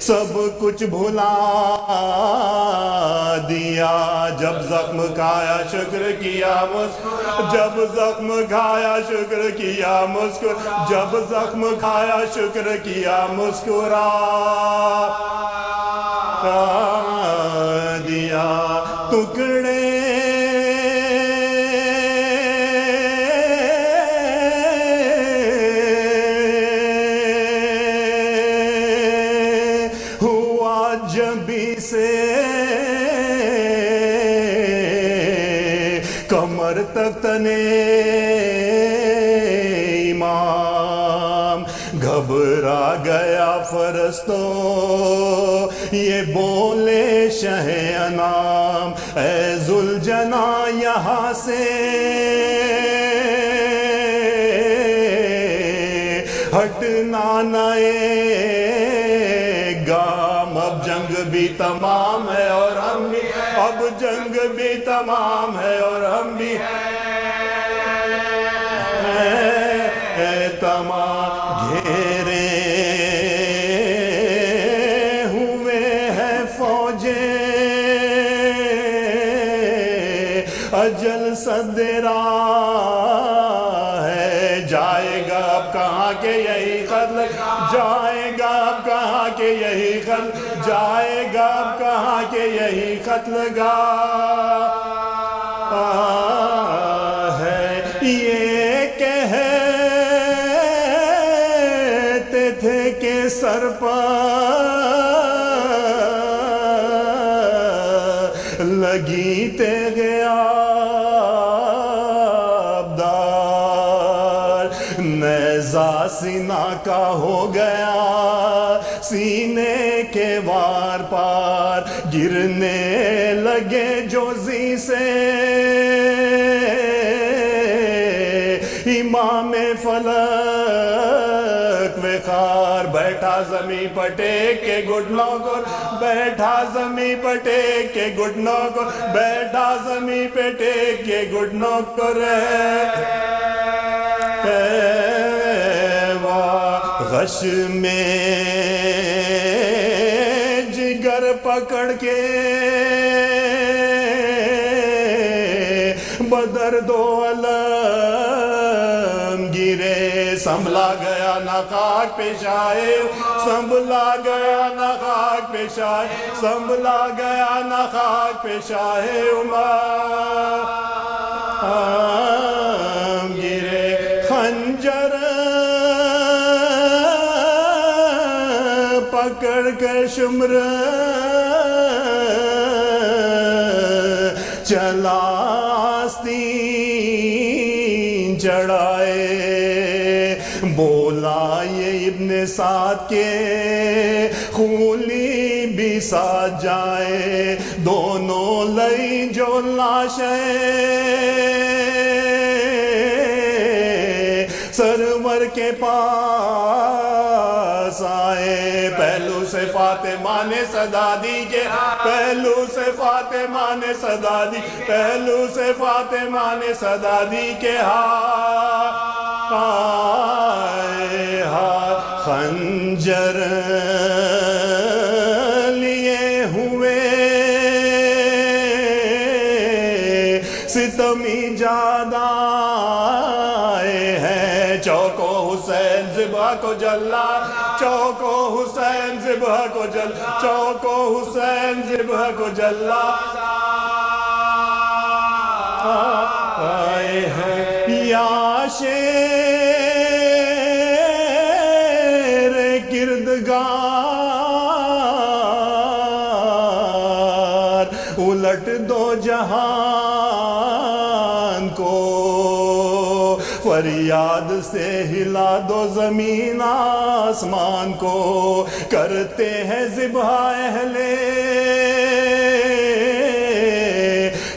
سب کچھ بھلا دیا، جب زخم کھایا شکر کیا مسکرا، جب زخم کھایا شکر کیا مسکرا، جب زخم کھایا شکر کیا مسکرا دیا، ٹکڑے ہوا جبی سے کمر تک تنے امام، گھبرا گیا فرشتوں یہ بولے شہ انام، اے ذوالجنا یہاں سے ہٹنا نہ ایک گام، اب جنگ بھی تمام ہے اور ہم بھی، اب جنگ بھی تمام ہے اور ہم بھی ہیں تمام، گھیرے ہوئے ہیں فوجیں، اجل صدرا ہے، جائے گا اب کہاں کے یہی خط لگا، جائے گا اب کہاں کے یہی خط، جائے گا اب کہاں کے یہی خط لگا ہے، یہ کہتے تھے کہ سر پر لگی تیغ آبدار، نیزہ سینہ کا ہو گیا سینے کے وار پار، گرنے لگے جوزی سے امام فلک وقار، بیٹھا زمیں پٹیک کے گھٹنوں کو، بیٹھا زمیں پٹیک کے گھٹنوں کو، بیٹھا زمیں پٹیک کے گھٹنوں کو غش میں جگر پکڑ کے بدر دو علم گرے، سنبھلا گیا نہ خاک پیشائے، سنبھلا گیا نہ خاک پیشائے، سنبھلا گیا نہ خاک پیشائے امام گرے، خنجر پکڑ کر شمر چلا آستین چڑھائے، بولا یہ ابن سعد کے خولی بھی ساتھ جائے، دونوں لئی جو لاشیں سرور کے پاس آئے، پہلو سے فاطمہ نے صدا دی کہ پہلو سے فاطمہ نے صدا دی پہلو سے فاطمہ نے صدا دی کہ ہائے ہائے خنجر لیے ہوئے ستمی جادہ چوکو حسین ذبح کو جلا چوکو حسین ذبح کو جل چوکو حسین ذبح کو جلا آئے ہیں یا شیر کردگار الٹ دو جہان کو فریاد سے ہلا دو زمین آسمان کو کرتے ہیں ذبح اہل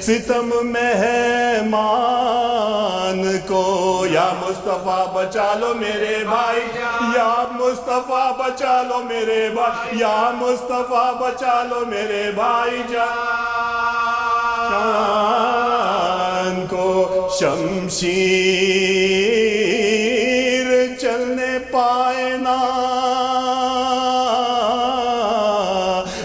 ستم مہمان کو یا مصطفیٰ بچا لو میرے بھائی یا مصطفیٰ بچا لو میرے بھائی یا مصطفیٰ بچا لو میرے بھائی جان کو شمشیر چلنے پائے نہ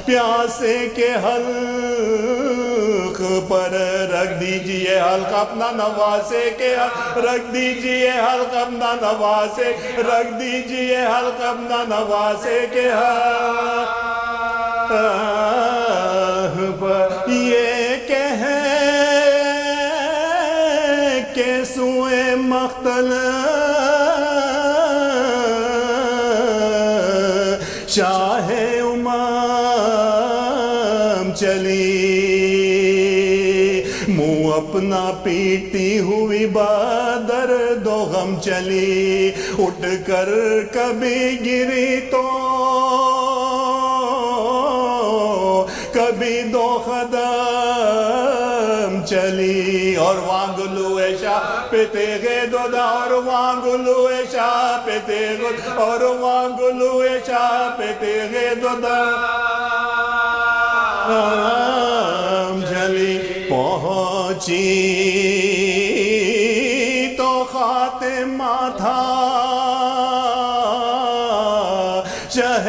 پیاسے کے حلق پر رکھ دیجئے حلق اپنا نواسے کے رکھ دیجئے حلق اپنا نواسے رکھ دیجئے حلق اپنا نواسے کے یہ کہ سوئے مقتل شاہ امام چلی منہ اپنا پیٹتی ہوئی بدرد و غم چلی اٹھ کر کبھی گری تو کبھی دو قدم چلی اور وانگلو شاہ پہ تیغے دودا اور وانگلو شاہ پہ تیغے اور وانگلو شاہ پہ تیغے دودا چلی پہنچی تو خاتمہ تھا شہ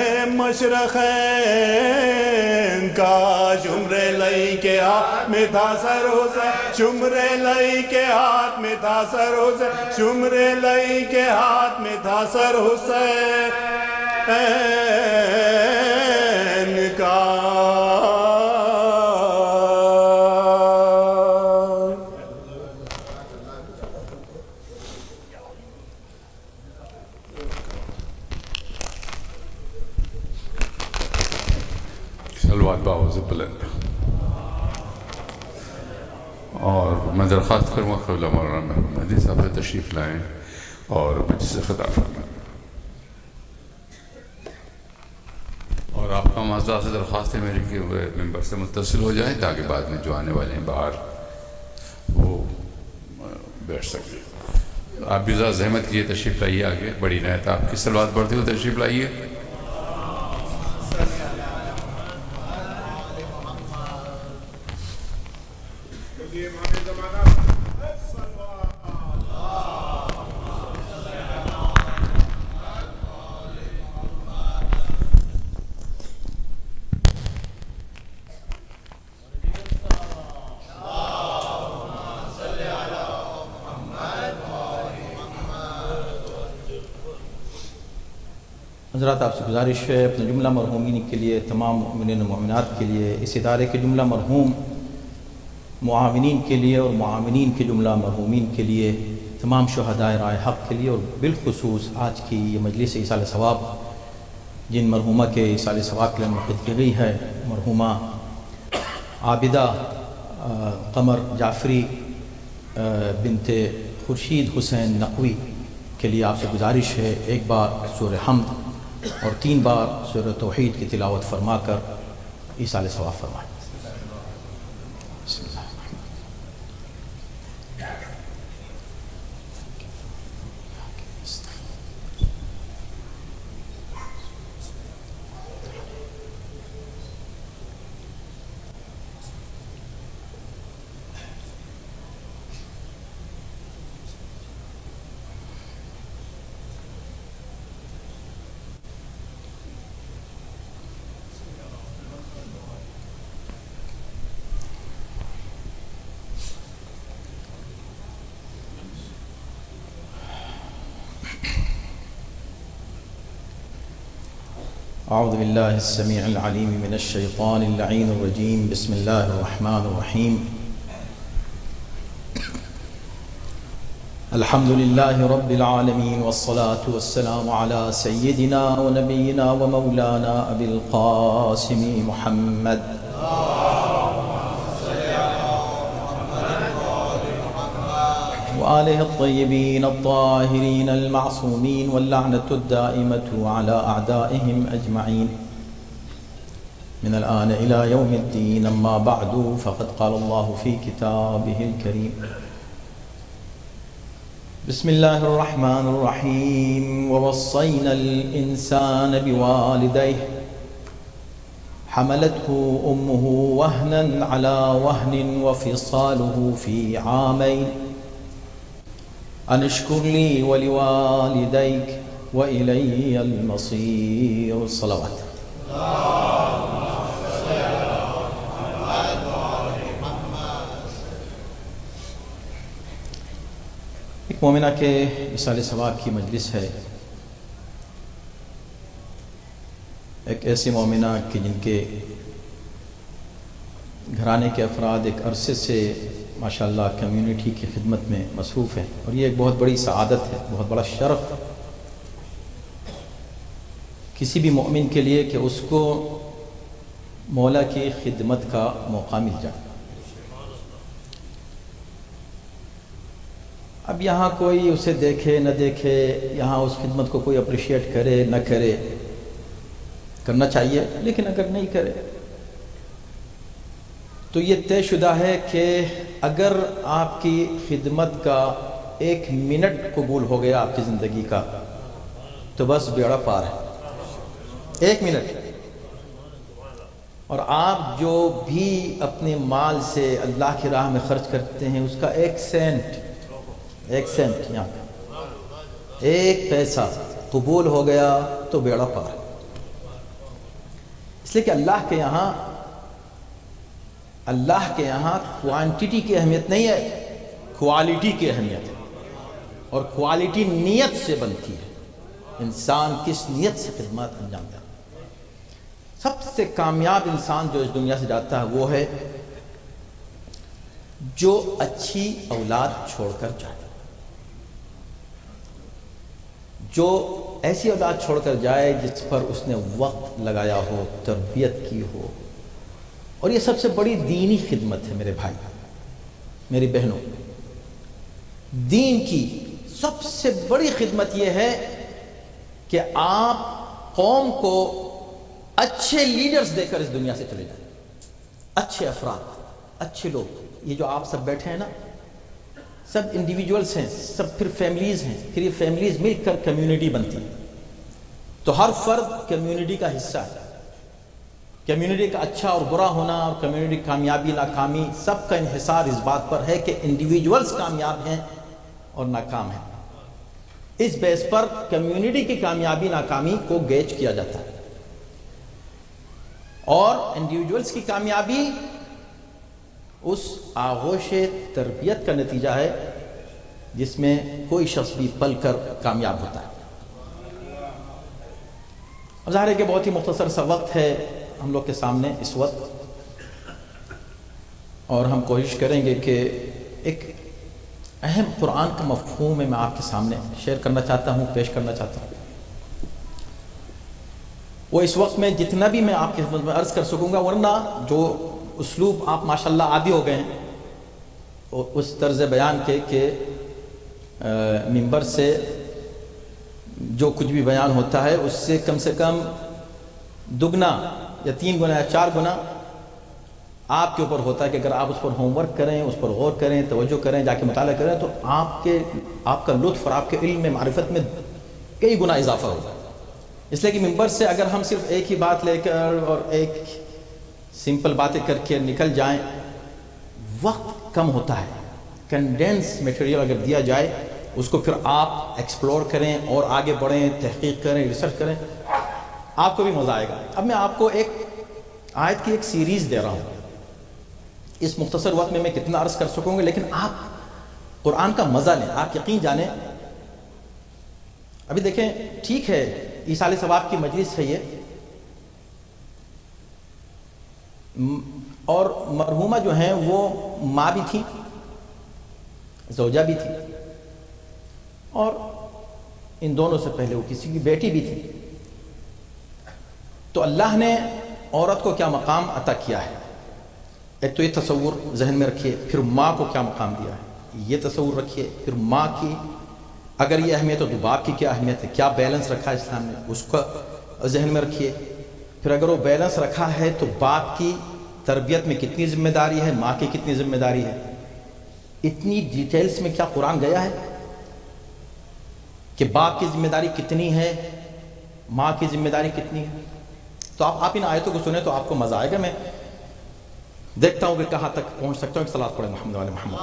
مشرقین کا شمرے لئی کے ہاتھ میں تھا سر حسین شمرے لئی کے ہاتھ میں تھا سر حسین شمرے لئی کے ہاتھ میں تھا سر حسین کا سلوات باوز بلند اور میں درخواست کروں گا قبلہ مولانا محمود مہدی صاحب سے تشریف لائیں اور مجھ سے خطاب فرمائیں اور آپ کا معذرت سے درخواست ہے میری کہ وہ ممبر سے متصل ہو جائیں تاکہ بعد میں جو آنے والے ہیں باہر وہ بیٹھ سکیں آپ بھی ذرا زحمت کیجیے تشریف لائیے آگے بڑی نعت آپ کی سلوات پڑھتے ہوئے تشریف لائیے حضرات آپ سے گزارش ہے اپنے جملہ مرحومین کے لیے تمام مومنین و مومنات کے لیے اس ادارے کے جملہ مرحوم معاونین کے لیے اور معاونین کے جملہ مرحومین کے لیے تمام شہدائے رائے حق کے لیے اور بالخصوص آج کی یہ مجلس ایصال ثواب جن مرحومہ کے ایصال ثواب کے لیے منعقد کی گئی ہے مرحومہ عابدہ قمر جعفری بنت خورشید حسین نقوی کے لیے آپ سے گزارش ہے ایک بار سورہ حمد اور 3 بار سورہ توحید کی تلاوت فرما کر ایصال ثواب فرمائیں. بسم اللہ. أعوذ بالله السميع العليم من الشيطان اللعين الرجيم. بسم الله الرحمن الرحيم. الحمد لله رب العالمين والصلاة والسلام على سيدنا ونبينا ومولانا أبي القاسم محمد وآله الطيبين الطاهرين المعصومين واللعنة الدائمة على أعدائهم أجمعين من الآن إلى يوم الدين. أما بعد فقد قال الله في كتابه الكريم: بسم الله الرحمن الرحيم. ووصينا الإنسان بوالديه حملته أمه وهنا على وهن وفصاله في عامين أن اشكر لي ولوالديك وإلي المصير. صلوات. ایک مومنہ کے وصال ثواب کی مجلس ہے. ایک ایسی مومنہ کہ جن کے گھرانے کے افراد ایک عرصے سے ماشاءاللہ کمیونٹی کی خدمت میں مصروف ہیں، اور یہ ایک بہت بڑی سعادت ہے، بہت بڑا شرف کسی بھی مومن کے لیے کہ اس کو مولا کی خدمت کا موقع مل جائے. اب یہاں کوئی اسے دیکھے نہ دیکھے، یہاں اس خدمت کو کوئی اپریشیٹ کرے نہ کرے، کرنا چاہیے، لیکن اگر نہیں کرے تو یہ طے شدہ ہے کہ اگر آپ کی خدمت کا 1 منٹ قبول ہو گیا آپ کی زندگی کا تو بس بیڑا پار ہے. 1 منٹ. اور آپ جو بھی اپنے مال سے اللہ کی راہ میں خرچ کرتے ہیں اس کا 1 سینٹ یہاں 1 پیسہ قبول ہو گیا تو بیڑا پار. اس لیے کہ اللہ کے یہاں کوانٹیٹی کی اہمیت نہیں ہے، کوالٹی کی اہمیت ہے. اور کوالٹی نیت سے بنتی ہے. انسان کس نیت سے خدمات انجام دیتا ہے. سب سے کامیاب انسان جو اس دنیا سے جاتا ہے وہ ہے جو اچھی اولاد چھوڑ کر جائے، جو ایسی اولاد چھوڑ کر جائے جس پر اس نے وقت لگایا ہو، تربیت کی ہو. اور یہ سب سے بڑی دینی خدمت ہے میرے بھائی میری بہنوں. دین کی سب سے بڑی خدمت یہ ہے کہ آپ قوم کو اچھے لیڈرز دے کر اس دنیا سے چلے جائیں. اچھے افراد، اچھے لوگ. یہ جو آپ سب بیٹھے ہیں نا، سب انڈیویجولز ہیں، سب پھر فیملیز ہیں. پھر یہ فیملیز مل کر کمیونٹی بنتی ہے. تو ہر فرد کمیونٹی کا حصہ ہے. کمیونٹی کا اچھا اور برا ہونا اور کمیونٹی کامیابی ناکامی سب کا انحصار اس بات پر ہے کہ انڈیویجولز کامیاب ہیں اور ناکام ہیں. اس بیس پر کمیونٹی کی کامیابی ناکامی کو گیج کیا جاتا ہے. اور انڈیویجولز کی کامیابی اس آغوش تربیت کا نتیجہ ہے جس میں کوئی شخص بھی پل کر کامیاب ہوتا ہے. اب ظاہر ہے کہ بہت ہی مختصر سا وقت ہے ہم لوگ کے سامنے اس وقت، اور ہم کوشش کریں گے کہ ایک اہم قرآن کا مفہوم میں آپ کے سامنے شیئر کرنا چاہتا ہوں، پیش کرنا چاہتا ہوں. وہ اس وقت میں جتنا بھی میں آپ کی خدمت میں عرض کر سکوں گا، ورنہ جو اسلوب آپ ماشاءاللہ عادی ہو گئے ہیں اس طرز بیان کے کہ منبر سے جو کچھ بھی بیان ہوتا ہے اس سے کم 2 یا 3 گنا یا 4 گنا آپ کے اوپر ہوتا ہے کہ اگر آپ اس پر ہوم ورک کریں، اس پر غور کریں، توجہ کریں، جا کے مطالعہ کریں تو آپ کا لطف اور آپ کے علم میں، معرفت میں کئی گنا اضافہ ہوگا. اس لیے کہ منبر سے اگر ہم صرف ایک ہی بات لے کر اور ایک سمپل باتیں کر کے نکل جائیں، وقت کم ہوتا ہے. کنڈینس میٹیریل اگر دیا جائے اس کو پھر آپ ایکسپلور کریں اور آگے بڑھیں، تحقیق کریں، ریسرچ کریں، آپ کو بھی مزہ آئے گا. اب میں آپ کو ایک آیت کی ایک سیریز دے رہا ہوں. اس مختصر وقت میں کتنا عرض کر سکوں گا، لیکن آپ قرآن کا مزہ لیں، آپ یقین جانیں. ابھی دیکھیں، ٹھیک ہے ایصال ثواب کی مجلس ہے یہ، اور مرحومہ جو ہیں وہ ماں بھی تھیں، زوجہ بھی تھی، اور ان دونوں سے پہلے وہ کسی کی بیٹی بھی تھی. تو اللہ نے عورت کو کیا مقام عطا کیا ہے، ایک تو یہ تصور ذہن میں رکھیے. پھر ماں کو کیا مقام دیا ہے یہ تصور رکھیے. پھر ماں کی اگر یہ اہمیت ہے تو باپ کی کیا اہمیت ہے، کیا بیلنس رکھا ہے اسلام نے، اس کو ذہن میں رکھیے. پھر اگر وہ بیلنس رکھا ہے تو باپ کی تربیت میں کتنی ذمہ داری ہے، ماں کی کتنی ذمہ داری ہے. اتنی ڈیٹیلز میں کیا قرآن گیا ہے کہ باپ کی ذمہ داری کتنی ہے، ماں کی ذمہ داری کتنی ہے. تو آپ ان آیتوں کو سنیں تو آپ کو مزہ آئے گا. میں دیکھتا ہوں کہ کہاں تک پہنچ سکتا ہوں. صلوات پڑھیں محمد والے محمد.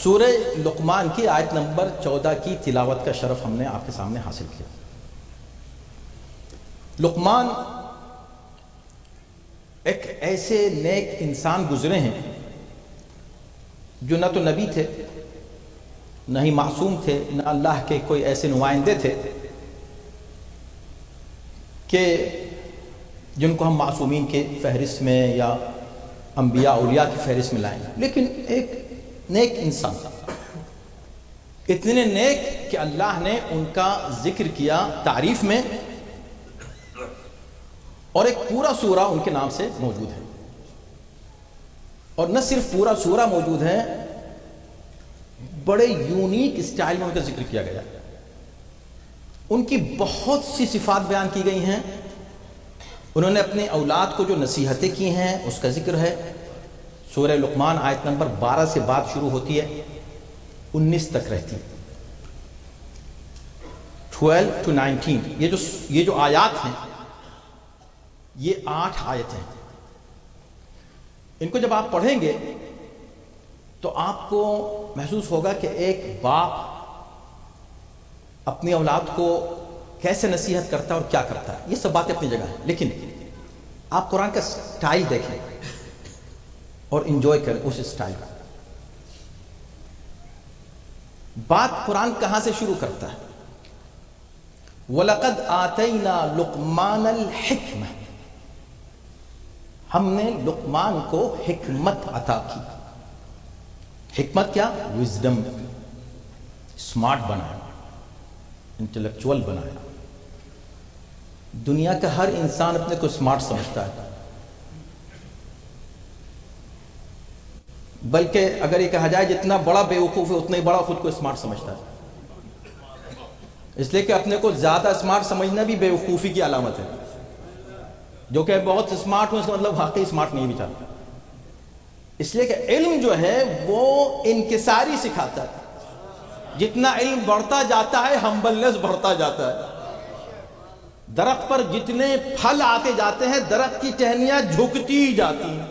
سورہ لقمان کی آیت نمبر 14 کی تلاوت کا شرف ہم نے آپ کے سامنے حاصل کیا. لقمان ایک ایسے نیک انسان گزرے ہیں جو نہ تو نبی تھے، نہ ہی معصوم تھے، نہ اللہ کے کوئی ایسے نمائندے تھے کہ جن کو ہم معصومین کے فہرست میں یا انبیاء اولیاء کی فہرست میں لائیں. لیکن ایک نیک انسان تھا، اتنے نیک کہ اللہ نے ان کا ذکر کیا تعریف میں، اور ایک پورا سورہ ان کے نام سے موجود ہے. اور نہ صرف پورا سورہ موجود ہے، بڑے یونیک اسٹائل میں ان کا ذکر کیا گیا. ان کی بہت سی صفات بیان کی گئی ہیں. انہوں نے اپنے اولاد کو جو نصیحتیں کی ہیں اس کا ذکر ہے. سورہ لقمان آیت نمبر 12 سے بات شروع ہوتی ہے، 19 تک رہتی. 12 to 19 یہ جو آیات ہیں یہ 8 آیتیں ہیں. ان کو جب آپ پڑھیں گے تو آپ کو محسوس ہوگا کہ ایک باپ اپنی اولاد کو کیسے نصیحت کرتا ہے اور کیا کرتا ہے. یہ سب باتیں اپنی جگہ ہیں، لیکن آپ قرآن کا سٹائل دیکھیں اور انجوائے کریں اس سٹائل کا. بات قرآن کہاں سے شروع کرتا ہے؟ وَلَقَدْ آتَيْنَا لُقْمَانَ الْحِكْمَةَ، ہم نے لقمان کو حکمت عطا کی. حکمت کیا؟ وزڈم، اسمارٹ بنایا، انٹلیکچول بنایا. دنیا کا ہر انسان اپنے کو اسمارٹ سمجھتا ہے، بلکہ اگر یہ کہا جائے جتنا بڑا بیوقوف ہے اتنا ہی بڑا خود کو اسمارٹ سمجھتا ہے. اس لیے کہ اپنے کو زیادہ اسمارٹ سمجھنا بھی بیوقوفی کی علامت ہے. جو کہ بہت اسمارٹ ہوں اس کا مطلب واقعی اسمارٹ نہیں بھی چاہتا. اس لیے کہ علم جو ہے وہ انکساری سکھاتا ہے. جتنا علم بڑھتا جاتا ہے ہمبلنس بڑھتا جاتا ہے. درخت پر جتنے پھل آتے جاتے ہیں درخت کی ٹہنیاں جھکتی جاتی ہیں.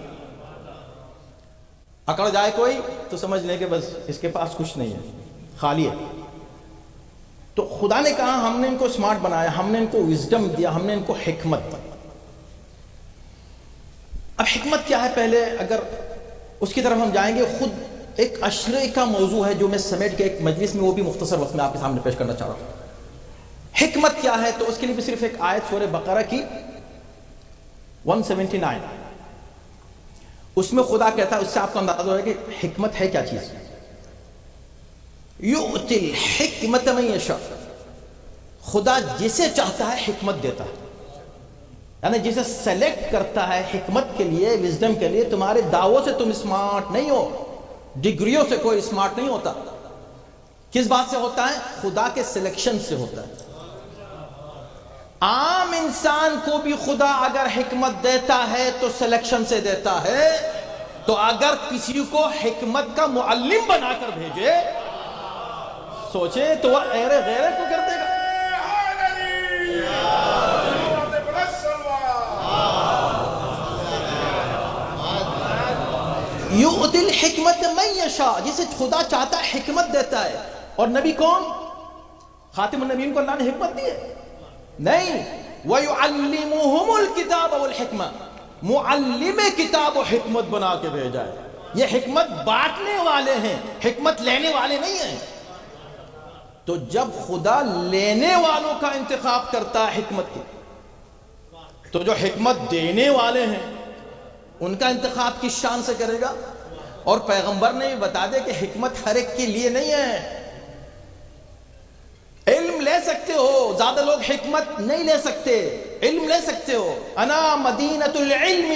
اکڑ جائے کوئی تو سمجھ لیں کہ بس اس کے پاس کچھ نہیں ہے، خالی ہے. تو خدا نے کہا ہم نے ان کو اسمارٹ بنایا، ہم نے ان کو وزڈم دیا، ہم نے ان کو حکمت دی. اب حکمت کیا ہے پہلے اگر اس کی طرف ہم جائیں گے، خود ایک عشرے کا موضوع ہے جو میں سمیٹ کے ایک مجلس میں وہ بھی مختصر وقت میں آپ کے سامنے پیش کرنا چاہ رہا ہوں. حکمت کیا ہے تو اس کے لیے بھی صرف ایک آیت سورہ بقرہ کی 179، اس میں خدا کہتا ہے، اس سے آپ کو اندازہ ہوگا کہ حکمت ہے کیا چیز. یؤتی الحکمت من یشاء، خدا جسے چاہتا ہے حکمت دیتا ہے. یعنی جسے سلیکٹ کرتا ہے حکمت کے لیے، وزڈم کے لیے. تمہارے دعووں سے تم اسمارٹ نہیں ہو، ڈگریوں سے کوئی اسمارٹ نہیں ہوتا. کس بات سے ہوتا ہے؟ خدا کے سلیکشن سے ہوتا ہے. عام انسان کو بھی خدا اگر حکمت دیتا ہے تو سلیکشن سے دیتا ہے. تو اگر کسی کو حکمت کا معلم بنا کر بھیجے، سوچے تو وہ ایرے غیرے کو کر دے گا. یؤتی الحکمت من یشاء، جسے خدا چاہتا ہے حکمت دیتا ہے. اور نبی کون؟ خاتم النبیین کو اللہ نے حکمت دی ہے؟ نہیں. وَيُعَلِّمُهُمُ الْكِتَابَ وَالْحِكْمَةَ، معلم کتاب و حکمت بنا کے بھیجا ہے. یہ حکمت بانٹنے والے ہیں، حکمت لینے والے نہیں ہیں. تو جب خدا لینے والوں کا انتخاب کرتا ہے حکمت کے، تو جو حکمت دینے والے ہیں ان کا انتخاب کس شان سے کرے گا؟ اور پیغمبر نے بتا دے کہ حکمت ہر ایک کے لیے نہیں ہے۔ علم لے سکتے ہو، زیادہ لوگ حکمت نہیں لے سکتے، علم لے سکتے ہو۔ انا مدینۃ العلم،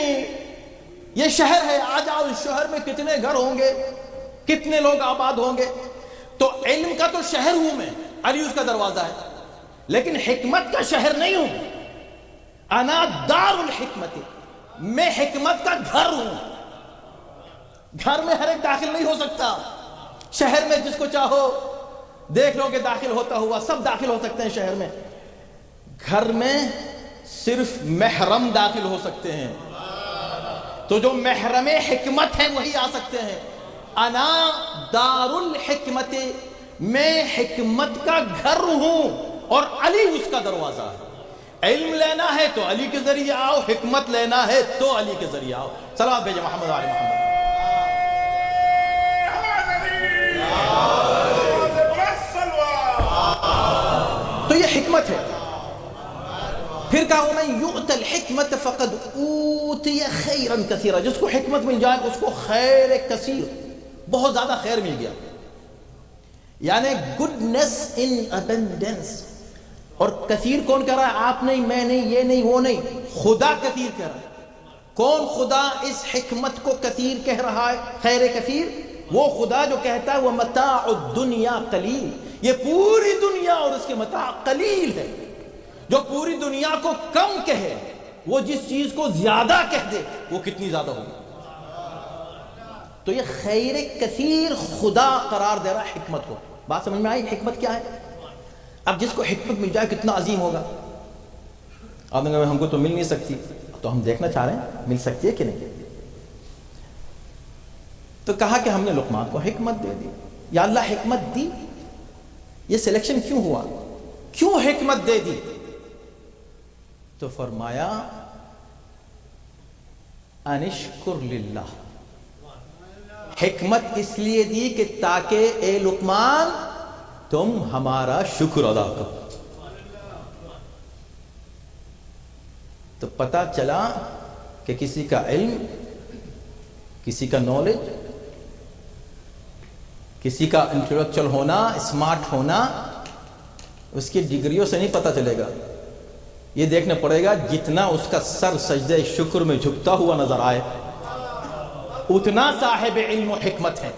یہ شہر ہے، آ جاؤ اس شہر میں کتنے گھر ہوں گے، کتنے لوگ آباد ہوں گے، تو علم کا تو شہر ہوں میں، علی اس کا دروازہ ہے، لیکن حکمت کا شہر نہیں ہوں۔ انا دار الحکمت، میں حکمت کا گھر ہوں۔ گھر میں ہر ایک داخل نہیں ہو سکتا، شہر میں جس کو چاہو دیکھ لو کہ داخل ہوتا ہوا، سب داخل ہو سکتے ہیں شہر میں۔ گھر میں صرف محرم داخل ہو سکتے ہیں، تو جو محرم حکمت ہے وہی آ سکتے ہیں۔ انا دار الحکمت، میں حکمت کا گھر ہوں اور علی اس کا دروازہ ہے۔ علم لینا ہے تو علی کے ذریعے آؤ، حکمت لینا ہے تو علی کے ذریعے آؤ۔ صلوات بھیجیں محمد علی محمد۔ تو یہ حکمت ہے۔ پھر کہا وَمَن يُؤْتَ الْحِكْمَةَ فَقَدْ أُوتِيَ خَيْرًا كَثِيرًا، جس کو حکمت مل جائے اس کو خیر کثیر، بہت زیادہ خیر مل گیا، یعنی گڈنس ان ابنڈنس۔ اور کثیر کون کہہ رہا ہے؟ آپ نہیں، میں نہیں، یہ نہیں، وہ نہیں، خدا کثیر کہہ رہا ہے۔ کون خدا اس حکمت کو کثیر کہہ رہا ہے، خیر کثیر؟ وہ خدا جو کہتا ہے وَمَتَاعُ الدُّنْيَا قَلِيلٌ، یہ پوری دنیا اور اس کے متاع قلیل ہے۔ جو پوری دنیا کو کم کہے، وہ جس چیز کو زیادہ کہہ دے وہ کتنی زیادہ ہوگی۔ تو یہ خیر کثیر خدا قرار دے رہا ہے حکمت کو۔ بات سمجھ میں آئی حکمت کیا ہے؟ اب جس کو حکمت مل جائے کتنا عظیم ہوگا۔ آپ نے کہا ہم کو تو مل نہیں سکتی، تو ہم دیکھنا چاہ رہے ہیں مل سکتی ہے کہ نہیں۔ تو کہا کہ ہم نے لقمان کو حکمت دے دی۔ یا اللہ حکمت دی، یہ سلیکشن کیوں ہوا، کیوں حکمت دے دی؟ تو فرمایا انشکر للہ، حکمت اس لیے دی کہ تاکہ اے لقمان تم ہمارا شکر ادا کرو۔ تو پتہ چلا کہ کسی کا علم، کسی کا نالج، کسی کا انٹلیکچوئل ہونا، اسمارٹ ہونا، اس کی ڈگریوں سے نہیں پتہ چلے گا۔ یہ دیکھنا پڑے گا جتنا اس کا سر سجدہ شکر میں جھکتا ہوا نظر آئے اتنا صاحب علم و حکمت ہے۔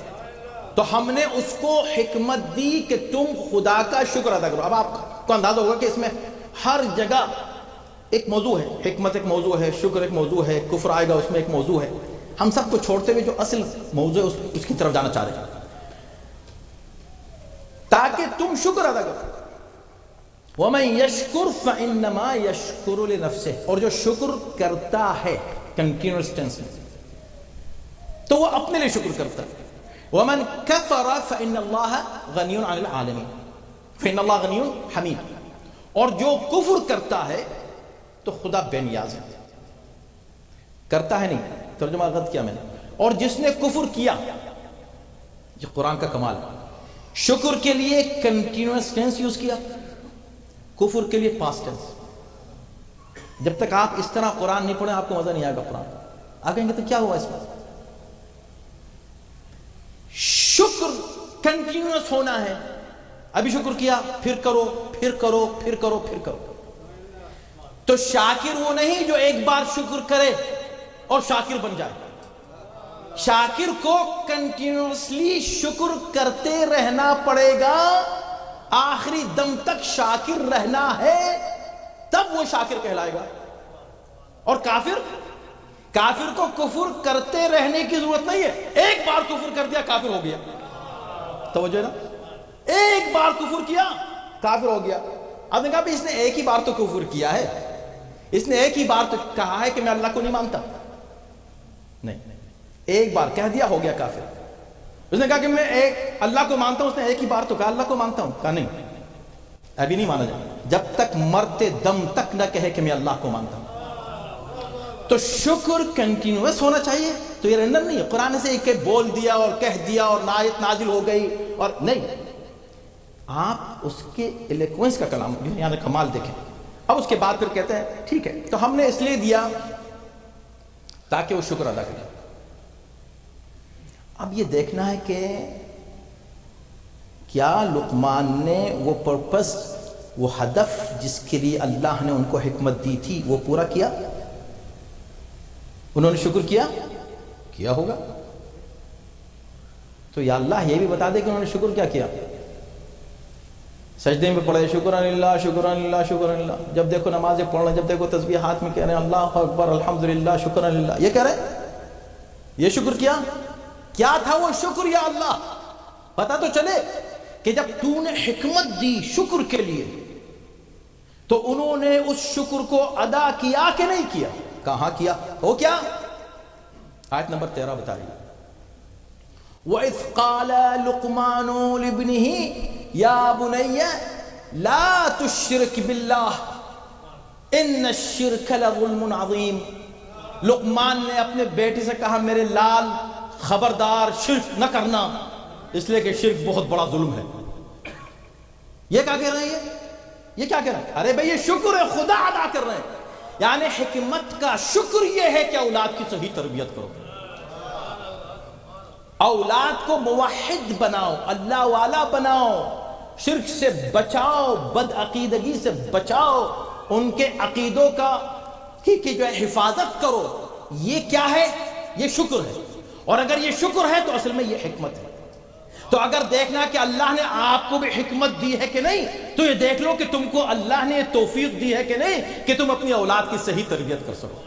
تو ہم نے اس کو حکمت دی کہ تم خدا کا شکر ادا کرو۔ اب آپ کو اندازہ ہوگا کہ اس میں ہر جگہ ایک موضوع ہے، حکمت ایک موضوع ہے، شکر ایک موضوع ہے، کفر آئے گا اس میں ایک موضوع ہے۔ ہم سب کو چھوڑتے ہوئے جو اصل موضوع ہے اس کی طرف جانا چاہ رہے ہیں، تاکہ تم شکر ادا کرو۔ وَمَن يَشْكُرْ فَإِنَّمَا يَشْكُرُ لِنَفْسِهِ، اور جو شکر کرتا ہے کنٹینیوس ٹینس میں تو وہ اپنے لیے شکر کرتا ہے۔ وَمَن كَفَرَ فَإِنَّ اللَّهَ غَنِيٌّ عَنِ الْعَالَمِينَ فَإِنَّ اللَّهَ غَنِيٌّ حَمِيدٌ، اور جو کفر کرتا ہے تو خدا بے نیاز ہے، کرتا ہے نہیں، ترجمہ غلط کیا میں نے۔ اور جس نے کفر کیا، یہ قرآن کا کمال ہے، شکر کے لیے کنٹینیوس ٹینس یوز کیا، کفر کے لیے پاسٹ ٹینس۔ جب تک آپ اس طرح قرآن نہیں پڑھیں آپ کو مزہ نہیں آئے گا قرآن۔ آپ کہیں گے تو کیا ہوا اس میں؟ شکر کنٹینیوس ہونا ہے، ابھی شکر کیا پھر کرو پھر کرو پھر کرو پھر کرو۔ تو شاکر وہ نہیں جو ایک بار شکر کرے اور شاکر بن جائے، شاکر کو کنٹینیوسلی شکر کرتے رہنا پڑے گا، آخری دم تک شاکر رہنا ہے، تب وہ شاکر کہلائے گا۔ اور کافر کو کفر کرتے رہنے کی ضرورت نہیں ہے، ایک بار کفر کر دیا کافر ہو گیا۔ توجہ نا، ایک بار کفر کیا کافر ہو گیا۔ اب نے کہا بھی اس نے ایک ہی بار تو کفر کیا ہے، اس نے ایک ہی بار تو کہا ہے کہ میں اللہ کو نہیں مانتا، نہیں، ایک بار کہہ دیا ہو گیا کافر۔ اس نے کہا کہ میں ایک اللہ کو مانتا ہوں، اس نے ایک ہی بار تو کہا اللہ کو مانتا ہوں، کہا نہیں ابھی نہیں مانا جائے جب تک مرتے دم تک نہ کہے کہ میں اللہ کو مانتا ہوں۔ تو شکر کنٹینیوس ہونا چاہیے، تو یہ رینڈم نہیں ہے قرآن سے ایک بول دیا اور کہہ دیا اور آیت نازل ہو گئی اور نہیں، آپ اس کے الیکوینس کا کلام یعنی کمال دیکھیں. اب اس کے بعد پھر کہتے ہیں ٹھیک ہے تو ہم نے اس لیے دیا تاکہ وہ شکر ادا کرے. اب یہ دیکھنا ہے کہ کیا لقمان نے وہ پرپس، وہ ہدف جس کے لیے اللہ نے ان کو حکمت دی تھی وہ پورا کیا؟ انہوں نے شکر کیا ہوگا. تو یا اللہ یہ بھی بتا دے کہ انہوں نے شکر کیا کیا. سجدے میں پڑھے شکران اللہ شکران اللہ شکران اللہ، جب دیکھو نمازیں پڑھ رہے ہیں، جب دیکھو تسبیح ہاتھ میں کہہ رہے ہیں اللہ اکبر الحمدللہ شکران اللہ، یہ کہہ رہے ہیں یہ شکر کیا تھا وہ شکر یا اللہ؟ پتہ تو چلے کہ جب تو نے حکمت دی شکر کے لیے تو انہوں نے اس شکر کو ادا کیا کہ نہیں کیا؟ کہاں کیا؟ وہ کیا؟ آیت نمبر 13 بتا رہی ہے وَإِذْ قَالَ لُقْمَانُ لِابْنِهِ يَا بُنَيَّ لَا تُشْرِكْ بِاللَّهِ إِنَّ الشِّرْكَ لَظُلْمٌ عَظِيمٌ. لقمان نے اپنے بیٹے سے کہا میرے لال خبردار شرک نہ کرنا، اس لیے کہ شرک بہت بڑا ظلم ہے. یہ کیا کہہ رہے ہیں؟ یہ کیا کہہ رہے ہیں؟ ارے بھئی یہ شکر ہے، خدا ادا کر رہے ہیں. یعنی حکمت کا شکر یہ ہے کہ اولاد کی صحیح تربیت کرو، اولاد کو موحد بناؤ، اللہ والا بناؤ، شرک سے بچاؤ، بد عقیدگی سے بچاؤ، ان کے عقیدوں کی جو ہے حفاظت کرو. یہ کیا ہے؟ یہ شکر ہے. اور اگر یہ شکر ہے تو اصل میں یہ حکمت ہے. تو اگر دیکھنا کہ اللہ نے آپ کو بھی حکمت دی ہے کہ نہیں، تو یہ دیکھ لو کہ تم کو اللہ نے توفیق دی ہے کہ نہیں کہ تم اپنی اولاد کی صحیح تربیت کر سکو.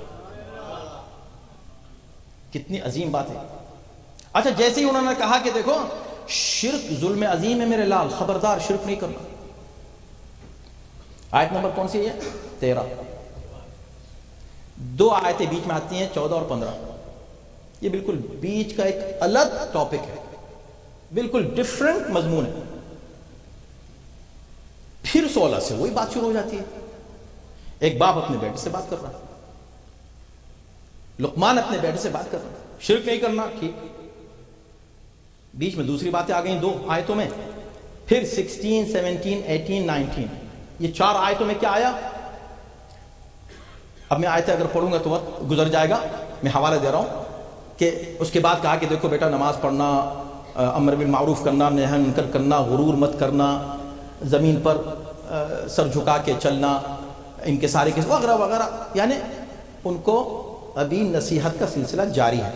کتنی عظیم بات ہے. اچھا جیسے ہی انہوں نے کہا کہ دیکھو شرک ظلم عظیم ہے میرے لال، خبردار شرک نہیں کرنا. آیت نمبر کون سی ہے؟ 13. 2 آیتیں بیچ میں آتی ہیں 14 اور 15. یہ بالکل بیچ کا ایک الگ ٹاپک ہے، بالکل ڈیفرنٹ مضمون ہے. پھر 16 سے وہی بات شروع ہو جاتی ہے. ایک باپ اپنے بیٹے سے بات کر رہا ہے، لقمان اپنے بیٹے سے بات کر رہا ہے، شرک نہیں کرنا، ٹھیک. بیچ میں دوسری باتیں آ گئیں 2 آیتوں میں. پھر 16 17 18 19 یہ 4 آیتوں میں کیا آیا؟ اب میں آیتیں اگر پڑھوں گا تو وقت گزر جائے گا، میں حوالہ دے رہا ہوں کہ اس کے بعد کہا کہ دیکھو بیٹا نماز پڑھنا، امر بالمعروف کرنا، نہی عن المنکر کرنا، غرور مت کرنا، زمین پر سر جھکا کے چلنا، ان کے سارے وغیرہ وغیرہ. یعنی ان کو ابھی نصیحت کا سلسلہ جاری ہے.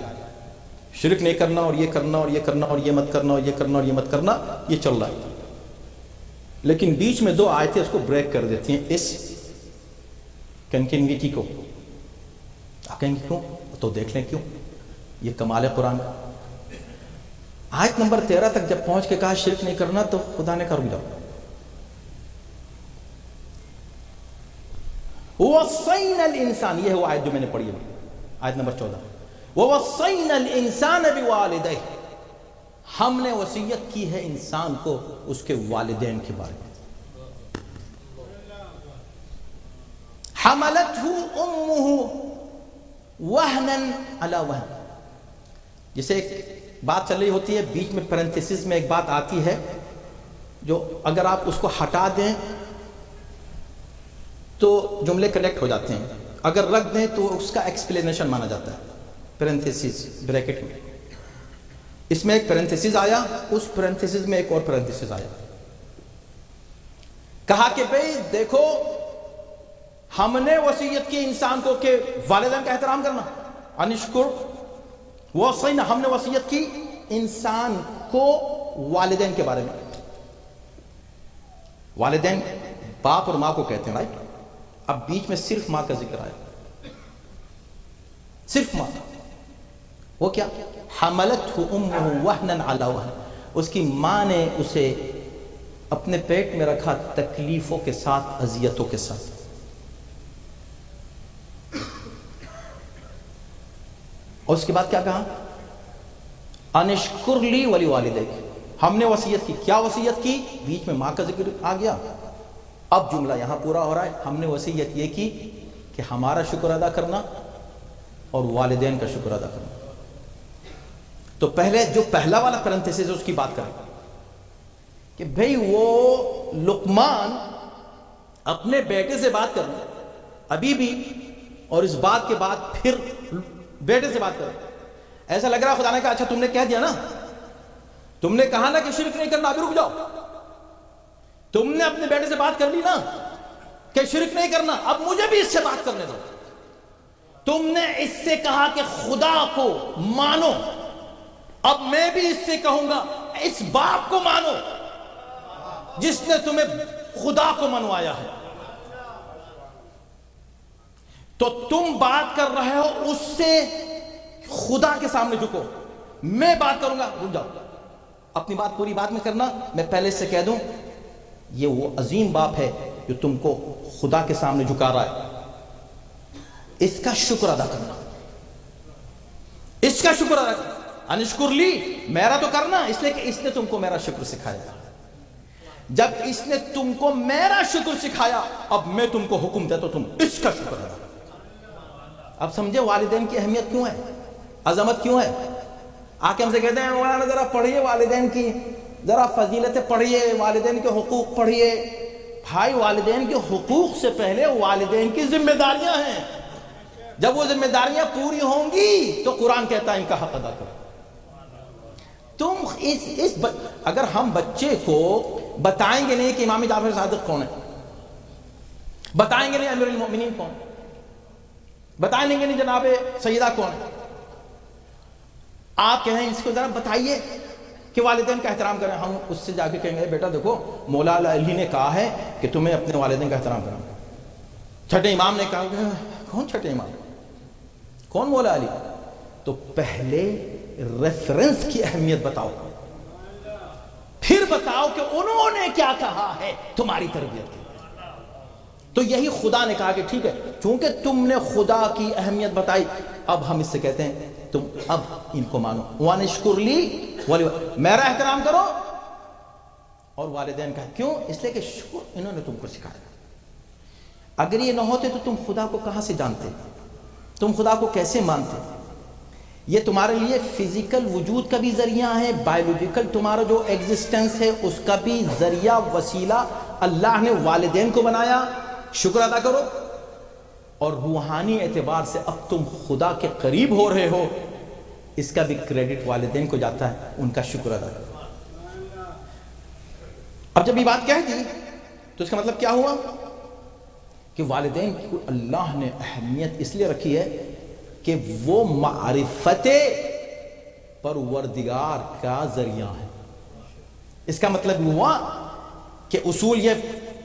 شرک نہیں کرنا اور یہ کرنا اور یہ کرنا اور یہ مت کرنا اور یہ کرنا اور یہ مت کرنا، یہ چل رہا ہے. لیکن بیچ میں 2 آیتیں اس کو بریک کر دیتی ہیں اس کنٹینیوٹی کو. آپ کہیں گے کیوں؟ تو دیکھ لیں کیوں. یہ کمال قرآن. آیت نمبر 13 تک جب پہنچ کے کہا شرک نہیں کرنا تو خدا نے کہا رک جاؤ. وَوَصَّيْنَا الْإِنسَانَ، یہ ہے وہ آیت جو میں نے پڑھی ہے، آیت نمبر 14. وَوَصَّيْنَا الْإِنسَانَ بِوَالِدَيْهِ، ہم نے وصیت کی ہے انسان کو اس کے والدین کے بارے میں. حَمَلَتْهُ أُمُّهُ وَهْنًا عَلَى وَهْنٍ. جسے ایک بات چل رہی ہوتی ہے، بیچ میں پیرنتھیسس میں ایک بات آتی ہے جو اگر آپ اس کو ہٹا دیں تو جملے کریکٹ ہو جاتے ہیں، اگر رکھ دیں تو اس کا ایکسپلینیشن مانا جاتا ہے. پیرنتھیسس بریکٹ میں، اس میں ایک پیرنتھیسس آیا، اس پیرنتھیسس میں ایک اور پیرنتھیسس آیا. کہا کہ بھئی دیکھو ہم نے وصیت کی انسان کو کہ والدین کا احترام کرنا، انشکر. وصینا، ہم نے وصیت کی انسان کو والدین کے بارے میں. والدین باپ اور ماں کو کہتے ہیں، رائٹ. اب بیچ میں صرف ماں کا ذکر آیا، صرف ماں. وہ کیا؟ حملتہ امہ وہنا علی وہن، اس کی ماں نے اسے اپنے پیٹ میں رکھا تکلیفوں کے ساتھ، اذیتوں کے ساتھ. اور اس کے بعد کیا کہا؟ انشکر لی ولی والدیک، ہم نے وصیت کی. کیا وصیت کی؟ بیچ میں ماں کا ذکر آ گیا. اب جملہ یہاں پورا ہو رہا ہے. ہم نے وصیت یہ کی کہ ہمارا شکر ادا کرنا اور والدین کا شکر ادا کرنا. تو پہلے جو پہلا والا پیرنتھیسس ہے اس کی بات کریں. کہ بھئی وہ لقمان اپنے بیٹے سے بات کرنا ابھی بھی، اور اس بات کے بعد پھر بیٹے سے بات کرنا. ایسا لگ رہا خدا نے کہا اچھا تم نے کہہ دیا نا، تم نے کہا نا کہ شرک نہیں کرنا، ابھی رک جاؤ. تم نے اپنے بیٹے سے بات کر لی نا کہ شرک نہیں کرنا، اب مجھے بھی اس سے بات کرنے دو. تم نے اس سے کہا کہ خدا کو مانو، اب میں بھی اس سے کہوں گا اس باپ کو مانو جس نے تمہیں خدا کو منوایا ہے. تو تم بات کر رہے ہو اس سے خدا کے سامنے جھکو، میں بات کروں گا، رک جاؤ. اپنی بات پوری بات میں کرنا. میں پہلے سے کہہ دوں یہ وہ عظیم باپ ہے جو تم کو خدا کے سامنے جھکا رہا ہے. اس کا شکر ادا کرنا، اس کا شکر ادا کرنا. انشکر لی، میرا تو کرنا، اس لیے کہ اس نے تم کو میرا شکر سکھایا. جب اس نے تم کو میرا شکر سکھایا اب میں تم کو حکم دے تو تم اس کا شکر ادا کرو. اب سمجھے والدین کی اہمیت کیوں ہے، عظمت کیوں ہے. آ کے ہم سے کہتے ہیں مولانا ذرا پڑھیے والدین کی، ذرا فضیلتیں پڑھیے، والدین کے حقوق پڑھیے. بھائی والدین کے حقوق سے پہلے والدین کی ذمہ داریاں ہیں. جب وہ ذمہ داریاں پوری ہوں گی تو قرآن کہتا ہے ان کا حق ادا کرو. تم اگر ہم بچے کو بتائیں گے نہیں کہ امام جعفر صادق کون ہے، بتائیں گے نہیں امیر المؤمنین کون، بتائیں گے نہیں جناب سیدہ کون ہے، آپ کہیں اس کو ذرا بتائیے کہ والدین کا احترام کریں. ہم اس سے جا کے کہیں گے بیٹا دیکھو مولا علی نے کہا ہے کہ تمہیں اپنے والدین کا احترام کرنا. چھٹے امام نے کہا، کون چھٹے امام، کون مولا علی؟ تو پہلے ریفرنس کی اہمیت بتاؤ، پھر بتاؤ کہ انہوں نے کیا کہا ہے تمہاری تربیت کے. تو یہی خدا نے کہا کہ ٹھیک ہے چونکہ تم نے خدا کی اہمیت بتائی اب ہم اس سے کہتے ہیں تم اب ان کو مانو. وانشکر لی، میرا احترام کرو اور والدین کا. کیوں؟ اس لیے کہ شکر انہوں نے تم کو سکھایا. اگر یہ نہ ہوتے تو تم خدا کو کہاں سے جانتے، تم خدا کو کیسے مانتے. یہ تمہارے لیے فزیکل وجود کا بھی ذریعہ ہے، بایولوجیکل تمہارا جو ایگزسٹنس ہے اس کا بھی ذریعہ وسیلہ اللہ نے والدین کو بنایا. شکر ادا کرو. اور روحانی اعتبار سے اب تم خدا کے قریب ہو رہے ہو، اس کا بھی کریڈٹ والدین کو جاتا ہے، ان کا شکر ادا کرو. اب جب یہ بات کہہ دی تو اس کا مطلب کیا ہوا کہ والدین کی اللہ نے اہمیت اس لیے رکھی ہے کہ وہ معرفت پروردگار کا ذریعہ ہے. اس کا مطلب ہوا کہ اصول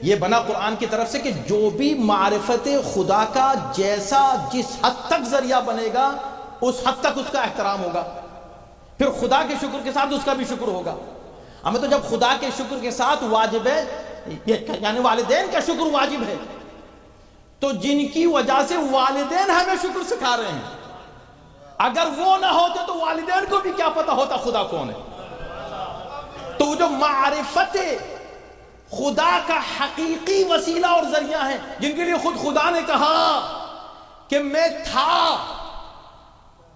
یہ بنا قرآن کی طرف سے کہ جو بھی معرفت خدا کا جیسا جس حد تک ذریعہ بنے گا اس حد تک اس کا احترام ہوگا، پھر خدا کے شکر کے ساتھ اس کا بھی شکر ہوگا. ہمیں تو جب خدا کے شکر کے ساتھ واجب ہے، یعنی والدین کا شکر واجب ہے، تو جن کی وجہ سے والدین ہمیں شکر سکھا رہے ہیں، اگر وہ نہ ہوتے تو والدین کو بھی کیا پتا ہوتا خدا کون ہے. تو جو معرفت خدا کا حقیقی وسیلہ اور ذریعہ ہے، جن کے لیے خود خدا نے کہا کہ میں تھا،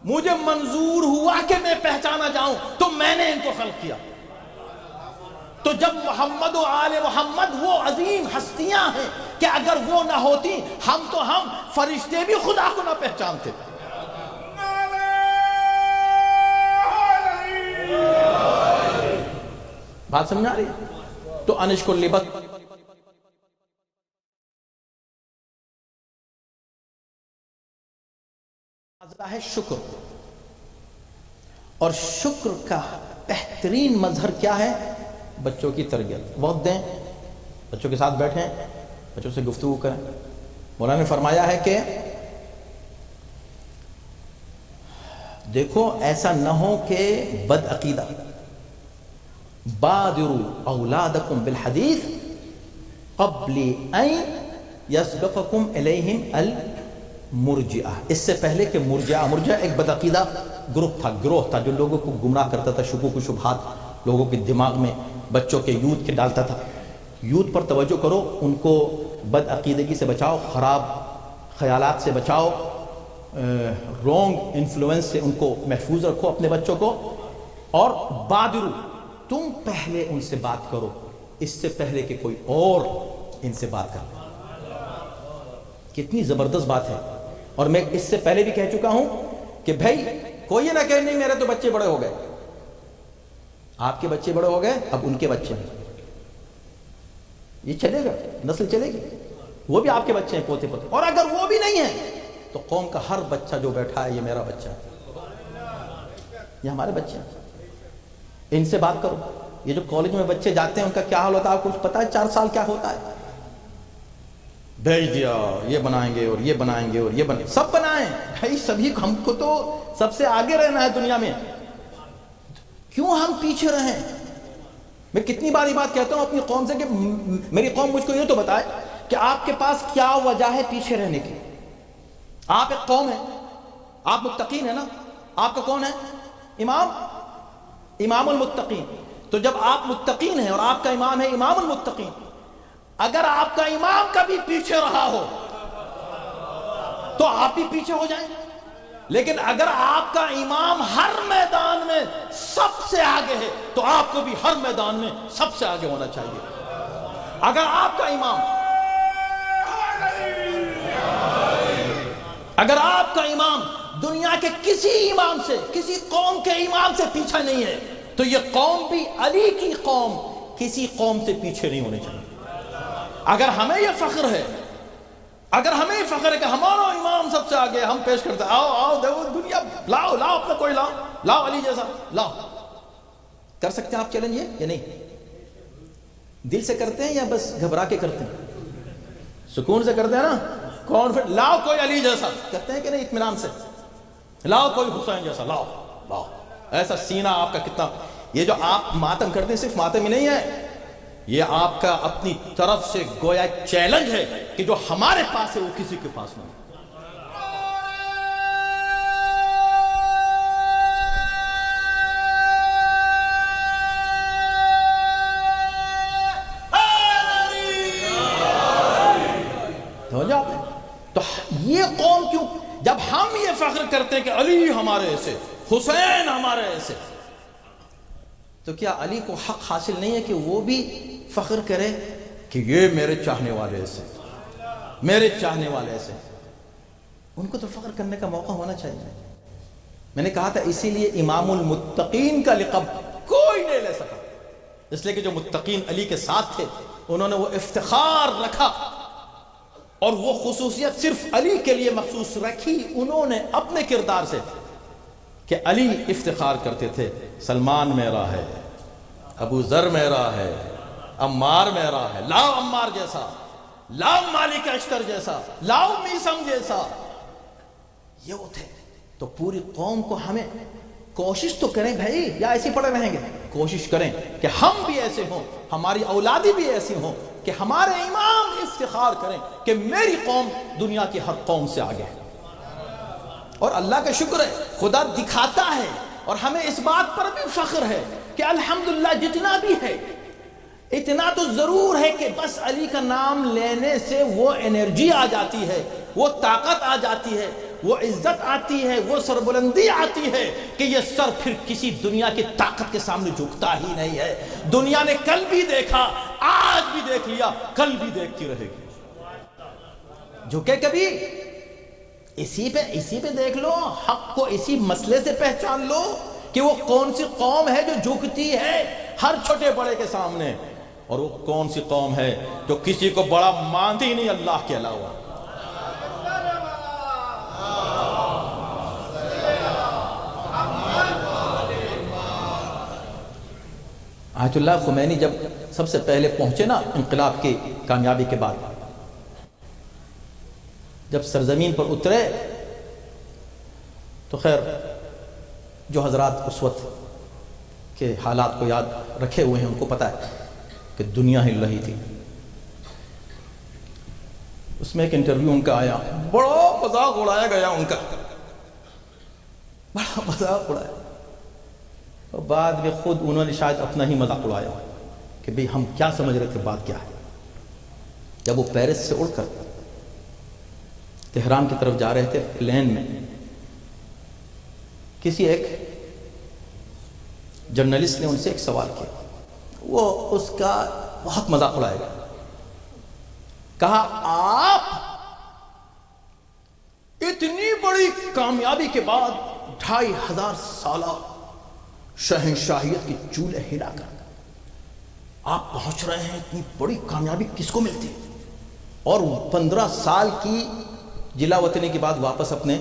مجھے منظور ہوا کہ میں پہچانا جاؤں تو میں نے ان کو خلق کیا. تو جب محمد و آل محمد وہ عظیم ہستیاں ہیں کہ اگر وہ نہ ہوتی ہم فرشتے بھی خدا کو نہ پہچانتے. بات سمجھ آ رہی؟ تو انشکر لی بس ہے شکر. اور شکر کا بہترین مظہر کیا ہے؟ بچوں کی تربیت. وقت دیں، بچوں کے ساتھ بیٹھیں، بچوں سے گفتگو کریں. مولانا نے فرمایا ہے کہ دیکھو ایسا نہ ہو کہ بد عقیدہ، بادروا اولادکم بالحدیث قبل ان یسبقکم الیہم المرجئہ. اس سے پہلے کہ مرجئہ ایک بد عقیدہ گروہ تھا جو لوگوں کو گمراہ کرتا تھا، شکوک و شبہات لوگوں کے دماغ میں، بچوں کے یوتھ کے ڈالتا تھا. یوتھ پر توجہ کرو، ان کو بد عقیدگی سے بچاؤ، خراب خیالات سے بچاؤ، رونگ انفلوئنس سے ان کو محفوظ رکھو اپنے بچوں کو. اور بادرو، تم پہلے ان سے بات کرو اس سے پہلے کہ کوئی اور ان سے بات کر لے. کتنی زبردست بات ہے. اور میں اس سے پہلے بھی کہہ چکا ہوں کہ بھائی کوئی یہ نہ کہے نہیں میرے تو بچے بڑے ہو گئے. آپ کے بچے بڑے ہو گئے، اب ان کے بچے ہیں. یہ چلے گا، نسل چلے گی. وہ بھی آپ کے بچے ہیں، پوتے پوتے. اور اگر وہ بھی نہیں ہیں تو قوم کا ہر بچہ جو بیٹھا ہے یہ میرا بچہ ہے، یہ ہمارے بچے ہیں. ان سے بات کرو. یہ جو کالج میں بچے جاتے ہیں ان کا کیا حال ہوتا ہے آپ کو پتا ہے؟ 4 سال کیا ہوتا ہے؟ بھیج دیا، یہ بنائیں گے اور یہ بنائیں گے اور یہ بنائیں، سب بنائیں بھائی. سبھی ہم کو تو سب سے آگے رہنا ہے دنیا میں، کیوں ہم پیچھے رہیں؟ میں کتنی بار یہ بات کہتا ہوں اپنی قوم سے کہ میری قوم مجھ کو یہ تو بتائے کہ آپ کے پاس کیا وجہ ہے پیچھے رہنے کی. آپ ایک قوم ہے، آپ متقین ہیں نا. آپ کا کون ہے؟ امام المتقین. تو جب آپ متقین ہیں اور آپ کا امام ہے امام المتقین، اگر آپ کا امام کبھی پیچھے رہا ہو تو آپ بھی پیچھے ہو جائیں. لیکن اگر آپ کا امام ہر میدان میں سب سے آگے ہے تو آپ کو بھی ہر میدان میں سب سے آگے ہونا چاہیے. اگر آپ کا امام دنیا کے کسی امام سے، کسی قوم کے امام سے پیچھے نہیں ہے تو یہ قوم بھی علی کی قوم کسی قوم سے پیچھے نہیں ہونے چاہیے. اگر ہمیں یہ فخر ہے کہ ہمارا امام سب سے آگے، ہم پیش کرتے ہیں آؤ دیکھو دنیا، لاؤ اپنا کوئی لاؤ علی جیسا لاؤ. کر سکتے ہیں آپ چیلنج یہ یا نہیں؟ دل سے کرتے ہیں یا بس گھبرا کے کرتے ہیں؟ سکون سے کرتے ہیں نا، کانفیڈنٹ. لاؤ کوئی علی جیسا، کرتے ہیں کہ نہیں اطمینان سے؟ لاؤ کوئی حسین جیسا، لاؤ ایسا سینہ آپ کا کتنا. یہ جو آپ ماتم کرتے ہیں صرف ماتم ہی نہیں ہے، یہ آپ کا اپنی طرف سے گویا چیلنج ہے کہ جو ہمارے پاس ہے وہ کسی کے پاس نہیں. تو یہ قوم کیوں، جب ہم یہ فخر کرتے ہیں کہ علی ہمارے ایسے، حسین ہمارے ایسے، تو کیا علی کو حق حاصل نہیں ہے کہ وہ بھی فخر کرے کہ یہ میرے چاہنے والے ایسے، میرے چاہنے والے ایسے؟ ان کو تو فخر کرنے کا موقع ہونا چاہیے. میں نے کہا تھا اسی لیے امام المتقین کا لقب کوئی نہیں لے سکا، اس لیے کہ جو متقین علی کے ساتھ تھے انہوں نے وہ افتخار رکھا اور وہ خصوصیت صرف علی کے لیے مخصوص رکھی انہوں نے اپنے کردار سے، کہ علی افتخار کرتے تھے سلمان میرا ہے، ابو ذر میرا ہے، عمار میرا ہے، لاؤ عمار جیسا، لاؤ مالک اشتر جیسا، لاؤ میسم جیسا. یہ وہ تھے. تو پوری قوم کو ہمیں کوشش تو کریں بھائی، یا ایسے پڑے رہیں گے؟ کوشش کریں کہ ہم بھی ایسے ہوں، ہماری اولادیں بھی ایسی ہوں کہ ہمارے امام افتخار کریں کہ میری قوم دنیا کی ہر قوم سے آگے ہے. اور اللہ کا شکر ہے خدا دکھاتا ہے اور ہمیں اس بات پر بھی فخر ہے کہ الحمدللہ جتنا بھی ہے اتنا تو ضرور ہے کہ بس علی کا نام لینے سے وہ انرجی آ جاتی ہے، وہ طاقت آ جاتی ہے، وہ عزت آتی ہے، وہ سربلندی آتی ہے کہ یہ سر پھر کسی دنیا کی طاقت کے سامنے جھکتا ہی نہیں ہے. دنیا نے کل بھی دیکھا، آج بھی دیکھ لیا، کل بھی دیکھتی رہے گی. جھکے کبھی؟ اسی پہ دیکھ لو، حق کو اسی مسئلے سے پہچان لو کہ وہ کون سی قوم ہے جو جھکتی ہے ہر چھوٹے بڑے کے سامنے، اور وہ کون سی قوم ہے جو کسی کو بڑا مانتی نہیں اللہ کے علاوہ. آیت اللہ خمینی جب سب سے پہلے پہنچے نا انقلاب کی کامیابی کے بعد، جب سرزمین پر اترے تو خیر جو حضرات اس وقت کے حالات کو یاد رکھے ہوئے ہیں ان کو پتہ ہے کہ دنیا ہل رہی تھی. اس میں ایک انٹرویو ان کا آیا، بڑا مذاق اڑایا گیا ان کا، بڑا مذاق اڑایا، اور بعد میں خود انہوں نے شاید اپنا ہی مذاق اڑایا کہ بھئی ہم کیا سمجھ رہے تھے، بات کیا ہے. جب وہ پیرس سے اڑ کر تہران کی طرف جا رہے تھے پلین میں، کسی ایک جرنلسٹ نے ان سے ایک سوال کیا، وہ اس کا بہت مذاق اڑائے گا. کہا آپ اتنی بڑی کامیابی کے بعد 2500 سالہ شہنشاہیت کی چولے ہلا کر آپ پہنچ رہے ہیں, اتنی بڑی کامیابی کس کو ملتی, اور 15 سال کی جلا وطنی کے بعد واپس اپنے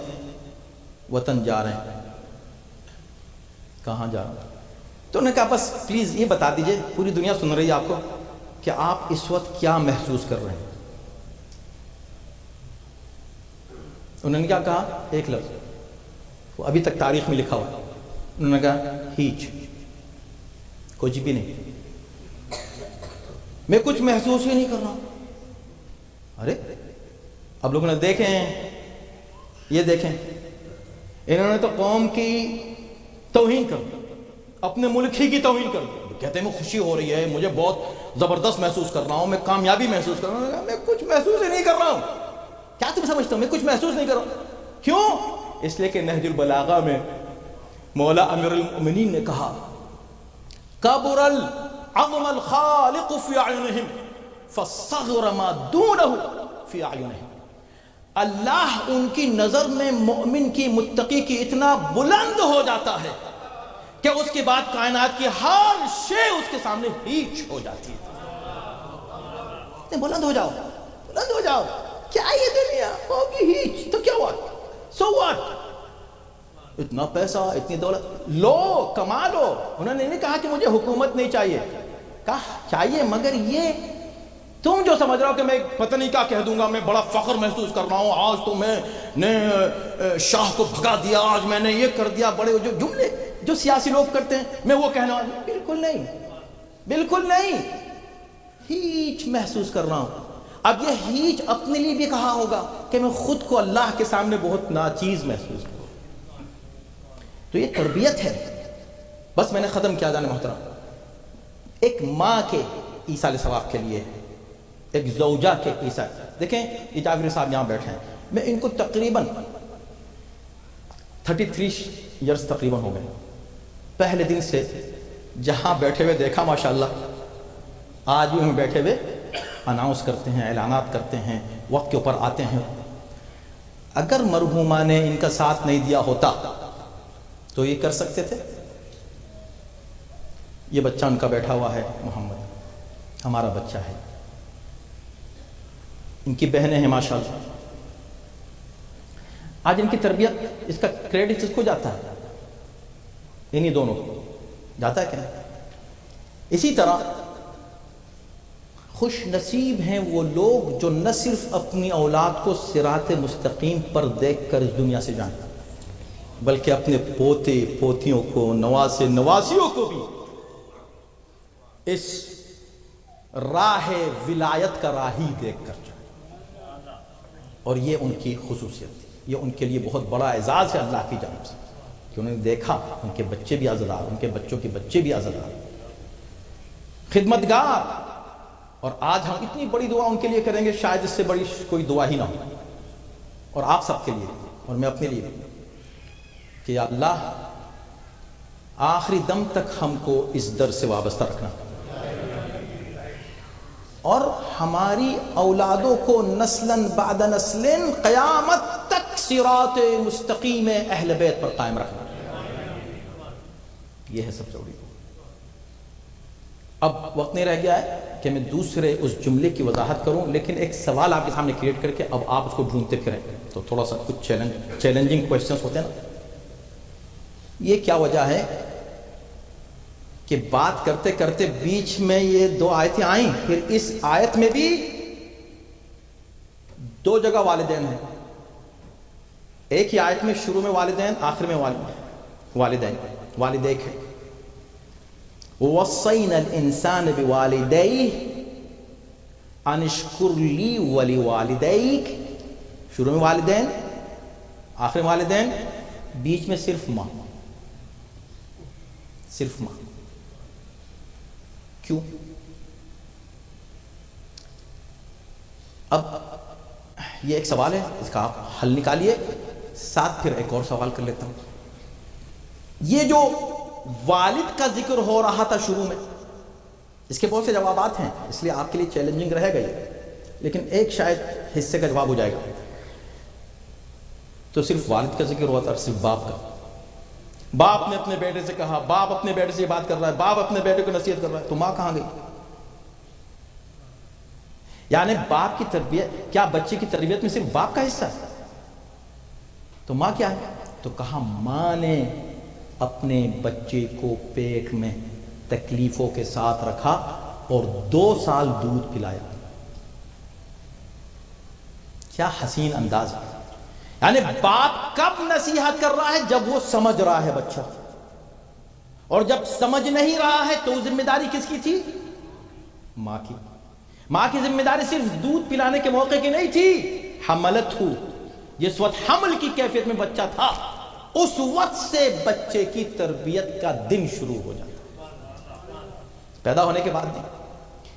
وطن جا رہے ہیں. کہاں جا رہے ہیں؟ تو انہوں نے کہا بس پلیز یہ بتا دیجئے, پوری دنیا سن رہی ہے آپ کو, کہ آپ اس وقت کیا محسوس کر رہے ہیں. انہوں نے کیا کہا؟ ایک لفظ وہ ابھی تک تاریخ میں لکھا ہوا. انہوں نے کہا ہیچ, کچھ بھی نہیں, میں کچھ محسوس ہی نہیں کر رہا ہوں. ارے اب لوگوں نے دیکھیں, یہ دیکھیں, انہوں نے تو قوم کی توہین کر دی, اپنے ملک ہی کی توہین کر دی. کہتے ہیں میں خوشی ہو رہی ہے, مجھے بہت زبردست محسوس کر رہا ہوں, میں کامیابی محسوس کر رہا ہوں. میں کچھ محسوس ہی نہیں کر رہا ہوں. کیا تم سمجھتے ہو میں کچھ محسوس نہیں کر رہا ہوں؟ کیوں؟ اس لیے کہ نہج البلاغہ میں مولا امیر المؤمنین نے کہا کبر العظم الخالق فی اعینہم فصغر ما دونہ فی اعینہم. اللہ ان کی نظر میں مؤمن کی, متقی کی اتنا بلند ہو جاتا ہے کہ اس کے بعد کائنات کی ہر شے اس کے سامنے ہیچ ہو جاتی ہے. بلند ہو جاؤ, بلند ہو جاؤ, کیا یہ دنیا ہوگی ہیچ تو کیا ہوا, سو واٹ, اتنا پیسہ اتنی دولت لو, کما لو. انہوں نے نہیں کہا کہ مجھے حکومت نہیں چاہیے, کہا چاہیے مگر یہ تم جو سمجھ رہا ہو کہ میں پتہ نہیں کیا کہہ دوں گا, میں بڑا فخر محسوس کر رہا ہوں, آج تو میں نے شاہ کو بھگا دیا, آج میں نے یہ کر دیا, بڑے جو جملے جو سیاسی لوگ کرتے ہیں میں وہ کہنا, بالکل نہیں, بالکل نہیں, ہیچ محسوس کر رہا ہوں. اب یہ ہیچ اپنے لیے بھی کہا ہوگا کہ میں خود کو اللہ کے سامنے بہت ناچیز محسوس کروں. تو یہ تربیت ہے. بس میں نے ختم کیا جانے محترم, ایک ماں کے ایصال ثواب کے لیے, ایک زوجہ کے ایصال. دیکھیں یہ جعفری صاحب یہاں بیٹھے ہیں, میں ان کو تقریباً 33 ایئرس تقریباً ہو گئے. پہلے دن سے جہاں بیٹھے ہوئے دیکھا ماشاءاللہ, آج بھی ہم بیٹھے ہوئے اناؤنس کرتے ہیں, اعلانات کرتے ہیں, وقت کے اوپر آتے ہیں. اگر مرحومہ نے ان کا ساتھ نہیں دیا ہوتا تو یہ کر سکتے تھے؟ یہ بچہ ان کا بیٹھا ہوا ہے, محمد ہمارا بچہ ہے, ان کی بہنیں ہیں ماشاءاللہ. آج ان کی تربیت, اس کا کریڈٹ اس کو جاتا ہے, انہی دونوں کو جاتا ہے کہ نہیں؟ اسی طرح خوش نصیب ہیں وہ لوگ جو نہ صرف اپنی اولاد کو صراط مستقیم پر دیکھ کر اس دنیا سے جائیں, بلکہ اپنے پوتے پوتیوں کو, نواسے نواسیوں کو بھی اس راہ ولایت کا راہی دیکھ کر جائیں. اور یہ ان کی خصوصیت, یہ ان کے لیے بہت بڑا اعزاز ہے اللہ کی جانب سے کہ انہوں نے دیکھا ان کے بچے بھی عزادار, ان کے بچوں کے بچے بھی عزادار, خدمتگار. اور آج ہم اتنی بڑی دعا ان کے لیے کریں گے, شاید اس سے بڑی کوئی دعا ہی نہ ہو. اور آپ سب کے لیے اور میں اپنے لیے کہ یا اللہ آخری دم تک ہم کو اس در سے وابستہ رکھنا, اور ہماری اولادوں کو نسلاً بعد نسلن قیامت تک صراط مستقیم اہل بیت پر قائم رکھنا. یہ ہے سب سے بڑی. اب وقت نہیں رہ گیا ہے کہ میں دوسرے اس جملے کی وضاحت کروں, لیکن ایک سوال آپ کے سامنے کریٹ کر کے اب آپ اس کو ڈھونڈتے پھریں تو تھوڑا سا کچھ چیلنجنگ کویسچنس ہوتے ہیں نا. یہ کیا وجہ ہے کہ بات کرتے کرتے بیچ میں یہ 2 آیتیں آئیں, پھر اس آیت میں بھی 2 جگہ والدین ہیں. ایک ہی آیت میں شروع میں والدین, آخر میں والدین, والدیک ہے. وَوَصَّيْنَا الْإِنسَانَ بِوَالِدَيْهِ أَنِ اشْكُرْ لِي وَلِوَالِدَيْكَ. شروع میں والدین, آخر میں والدین, بیچ میں صرف ماں, صرف ماں. کیوں؟ اب یہ ایک سوال ہے, اس کا آپ حل نکالیے, ساتھ پھر ایک اور سوال کر لیتا ہوں. یہ جو والد کا ذکر ہو رہا تھا شروع میں, اس کے بہت سے جوابات ہیں، اس لیے آپ کے لیے چیلنجنگ رہے گا یہ، لیکن ایک شاید حصے کا جواب ہو جائے گا۔ تو صرف والد کا ذکر ہوا تھا اور صرف باپ کا۔ باپ نے اپنے بیٹے سے کہا، باپ اپنے بیٹے سے یہ بات کر رہا ہے، باپ اپنے بیٹے کو نصیحت کر رہا ہے، تو ماں کہاں گئی؟ یعنی باپ کی تربیت، کیا بچے کی تربیت میں صرف باپ کا حصہ ہے؟ تو ماں کیا ہے؟ تو کہا ماں نے اپنے بچے کو پیٹ میں تکلیفوں کے ساتھ رکھا اور 2 سال دودھ پلایا۔ کیا حسین انداز ہے! یعنی باپ کب نصیحت کر رہا ہے؟ جب وہ سمجھ رہا ہے بچہ، اور جب سمجھ نہیں رہا ہے تو ذمہ داری کس کی تھی؟ ماں کی۔ ماں کی ذمہ داری صرف دودھ پلانے کے موقع کی نہیں تھی، حملت ہو، جس وقت حمل کی کیفیت میں بچہ تھا اس وقت سے بچے کی تربیت کا دن شروع ہو جاتا، پیدا ہونے کے بعد نہیں۔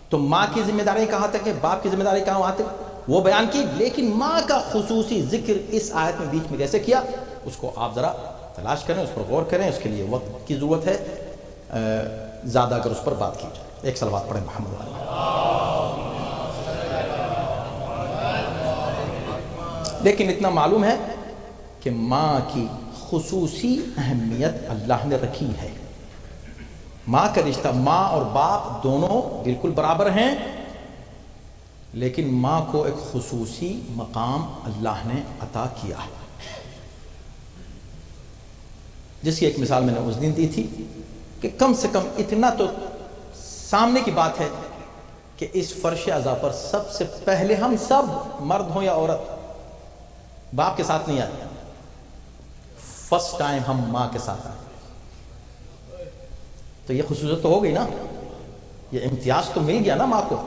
تو ماں کی ذمہ داری کہاں تک ہے، باپ کی ذمہ داری کہاں وہاں تک وہ بیان کی، لیکن ماں کا خصوصی ذکر اس آیت میں بیچ میں کیسے کیا، اس کو آپ ذرا تلاش کریں، اس پر غور کریں، اس کے لیے وقت کی ضرورت ہے زیادہ اگر اس پر بات کی جائے۔ ایک صلوات پڑھیں محمد علیہ۔ لیکن اتنا معلوم ہے کہ ماں کی خصوصی اہمیت اللہ نے رکھی ہے۔ ماں کا رشتہ، ماں اور باپ دونوں بالکل برابر ہیں، لیکن ماں کو ایک خصوصی مقام اللہ نے عطا کیا ہے، جس کی ایک مثال میں نے اس دن دی تھی کہ کم سے کم اتنا تو سامنے کی بات ہے کہ اس فرش اعضاء پر سب سے پہلے ہم سب، مرد ہوں یا عورت، باپ کے ساتھ نہیں آتے، فرسٹ ٹائم ہم ماں کے ساتھ آئے، تو یہ خصوصیت تو ہو گئی نا، یہ امتیاز تو مل گیا نا ماں کو۔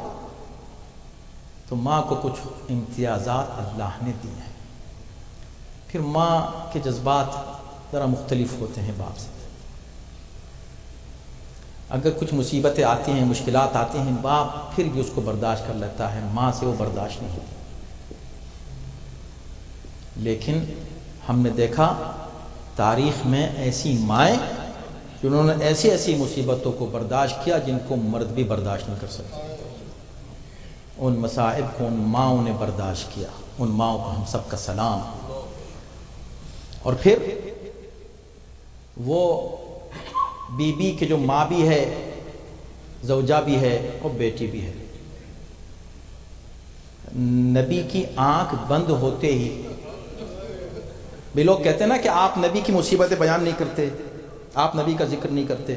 تو ماں کو کچھ امتیازات اللہ نے دی ہیں۔ پھر ماں کے جذبات ذرا مختلف ہوتے ہیں باپ سے۔ اگر کچھ مصیبتیں آتی ہیں، مشکلات آتی ہیں، باپ پھر بھی اس کو برداشت کر لیتا ہے، ماں سے وہ برداشت نہیں ہوتی۔ لیکن ہم نے دیکھا تاریخ میں ایسی مائیں جنہوں نے ایسی ایسی مصیبتوں کو برداشت کیا جن کو مرد بھی برداشت نہیں کر سکتے۔ ان مصائب کو ان ماؤں نے برداشت کیا، ان ماؤں کو ہم سب کا سلام۔ اور پھر وہ بی بی کے جو ماں بھی ہے، زوجہ بھی ہے اور بیٹی بھی ہے، نبی کی آنکھ بند ہوتے ہی بھی لوگ کہتے ہیں نا کہ آپ نبی کی مصیبتیں بیان نہیں کرتے، آپ نبی کا ذکر نہیں کرتے۔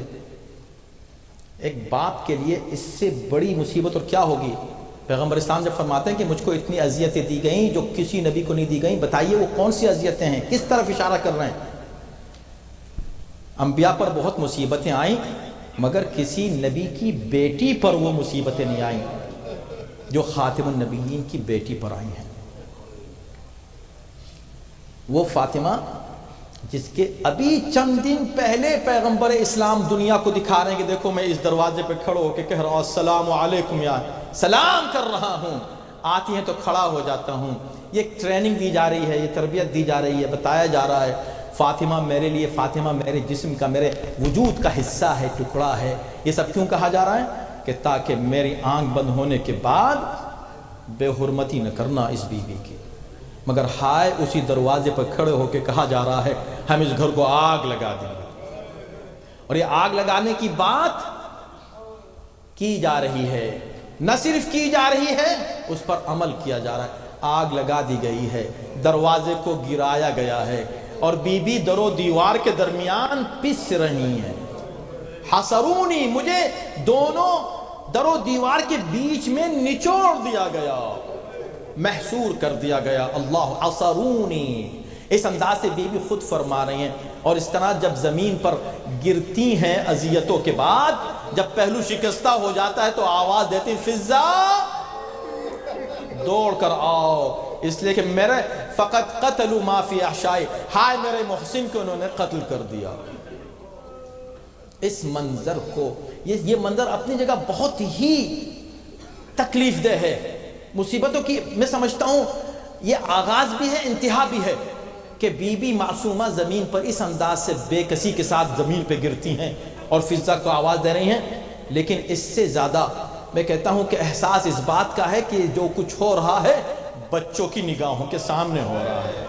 ایک باپ کے لیے اس سے بڑی مصیبت اور کیا ہوگی؟ پیغمبر اسلام جب فرماتے ہیں کہ مجھ کو اتنی اذیتیں دی گئیں جو کسی نبی کو نہیں دی گئیں، بتائیے وہ کون سی اذیتیں ہیں، کس طرف اشارہ کر رہے ہیں؟ انبیاء پر بہت مصیبتیں آئیں، مگر کسی نبی کی بیٹی پر وہ مصیبتیں نہیں آئیں جو خاتم النبیین کی بیٹی پر آئی ہیں۔ وہ فاطمہ جس کے ابھی چند دن پہلے پیغمبر اسلام دنیا کو دکھا رہے ہیں کہ دیکھو میں اس دروازے پہ کھڑا ہو کے کہہ رہا ہوں السلام علیکم، یا سلام کر رہا ہوں، آتی ہیں تو کھڑا ہو جاتا ہوں۔ یہ ٹریننگ دی جا رہی ہے، یہ تربیت دی جا رہی ہے، بتایا جا رہا ہے فاطمہ میرے لیے، فاطمہ میرے جسم کا، میرے وجود کا حصہ ہے، ٹکڑا ہے۔ یہ سب کیوں کہا جا رہا ہے؟ کہ تاکہ میری آنکھ بند ہونے کے بعد بے حرمتی نہ کرنا اس بیوی کی۔ مگر ہائے اسی دروازے پر کھڑے ہو کے کہا جا رہا ہے ہم اس گھر کو آگ لگا دیں گے، اور یہ آگ لگانے کی بات کی جا رہی ہے، نہ صرف کی جا رہی ہے اس پر عمل کیا جا رہا ہے۔ آگ لگا دی گئی ہے، دروازے کو گرایا گیا ہے، اور بی بی در و دیوار کے درمیان پس رہی ہیں۔ حسرونی، مجھے دونوں در و دیوار کے بیچ میں نچوڑ دیا گیا، محصور کر دیا گیا۔ اللہ حسرونی، اس انداز سے بی بی خود فرما رہی ہیں۔ اور اس طرح جب زمین پر گرتی ہیں اذیتوں کے بعد، جب پہلو شکستہ ہو جاتا ہے تو آواز دیتی ہیں فضا دوڑ کر آؤ، اس لیے کہ میرے فقط قتلوا ما فی احشائی، ہائے میرے محسن کو انہوں نے قتل کر دیا۔ اس منظر کو، یہ منظر اپنی جگہ بہت ہی تکلیف دہ ہے، مصیبتوں کی میں سمجھتا ہوں یہ آغاز بھی ہے، انتہا بھی ہے، کہ بی بی معصومہ زمین پر اس انداز سے بے کسی کے ساتھ زمین پہ گرتی ہیں اور فضا کو آواز دے رہی ہیں لیکن اس سے زیادہ میں کہتا ہوں کہ احساس اس بات کا ہے کہ جو کچھ ہو رہا ہے بچوں کی نگاہوں کے سامنے ہو رہا ہے.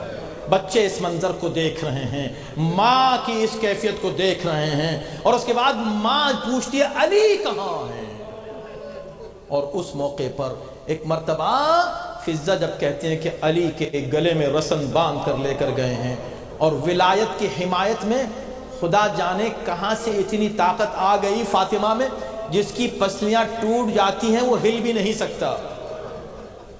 بچے اس منظر کو دیکھ رہے ہیں، ماں کی اس کیفیت کو دیکھ رہے ہیں، اور اس کے بعد ماں پوچھتی ہے علی کہاں ہے. اور اس موقع پر ایک مرتبہ فضہ جب کہتے ہیں کہ علی کے گلے میں رسن باندھ کر لے کر گئے ہیں، اور ولایت کی حمایت میں خدا جانے کہاں سے اتنی طاقت آ گئی فاطمہ میں، جس کی پسلیاں ٹوٹ جاتی ہیں وہ ہل بھی نہیں سکتا،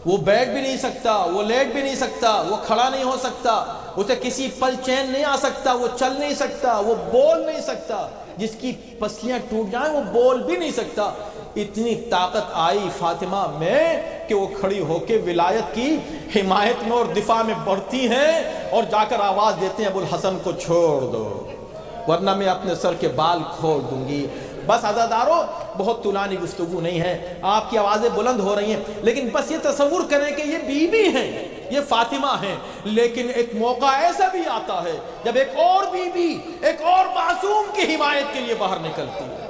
وہ بیٹھ بھی نہیں سکتا، وہ لیٹ بھی نہیں سکتا، وہ کھڑا نہیں ہو سکتا، اسے کسی پل چین نہیں آ سکتا، وہ چل نہیں سکتا، وہ بول نہیں سکتا. جس کی پسلیاں ٹوٹ جائیں وہ بول بھی نہیں سکتا. اتنی طاقت آئی فاطمہ میں کہ وہ کھڑی ہو کے ولایت کی حمایت میں اور دفاع میں بڑھتی ہیں، اور جا کر آواز دیتے ہیں ابو الحسن کو چھوڑ دو ورنہ میں اپنے سر کے بال کھول دوں گی. بس عزادارو، بہت طولانی گفتگو نہیں ہے، آپ کی آوازیں بلند ہو رہی ہیں، لیکن بس یہ تصور کریں کہ یہ بی بی ہیں، یہ فاطمہ ہیں، لیکن ایک موقع ایسا بھی آتا ہے جب ایک اور بی بی ایک اور معصوم کی حمایت کے لیے باہر نکلتی ہے.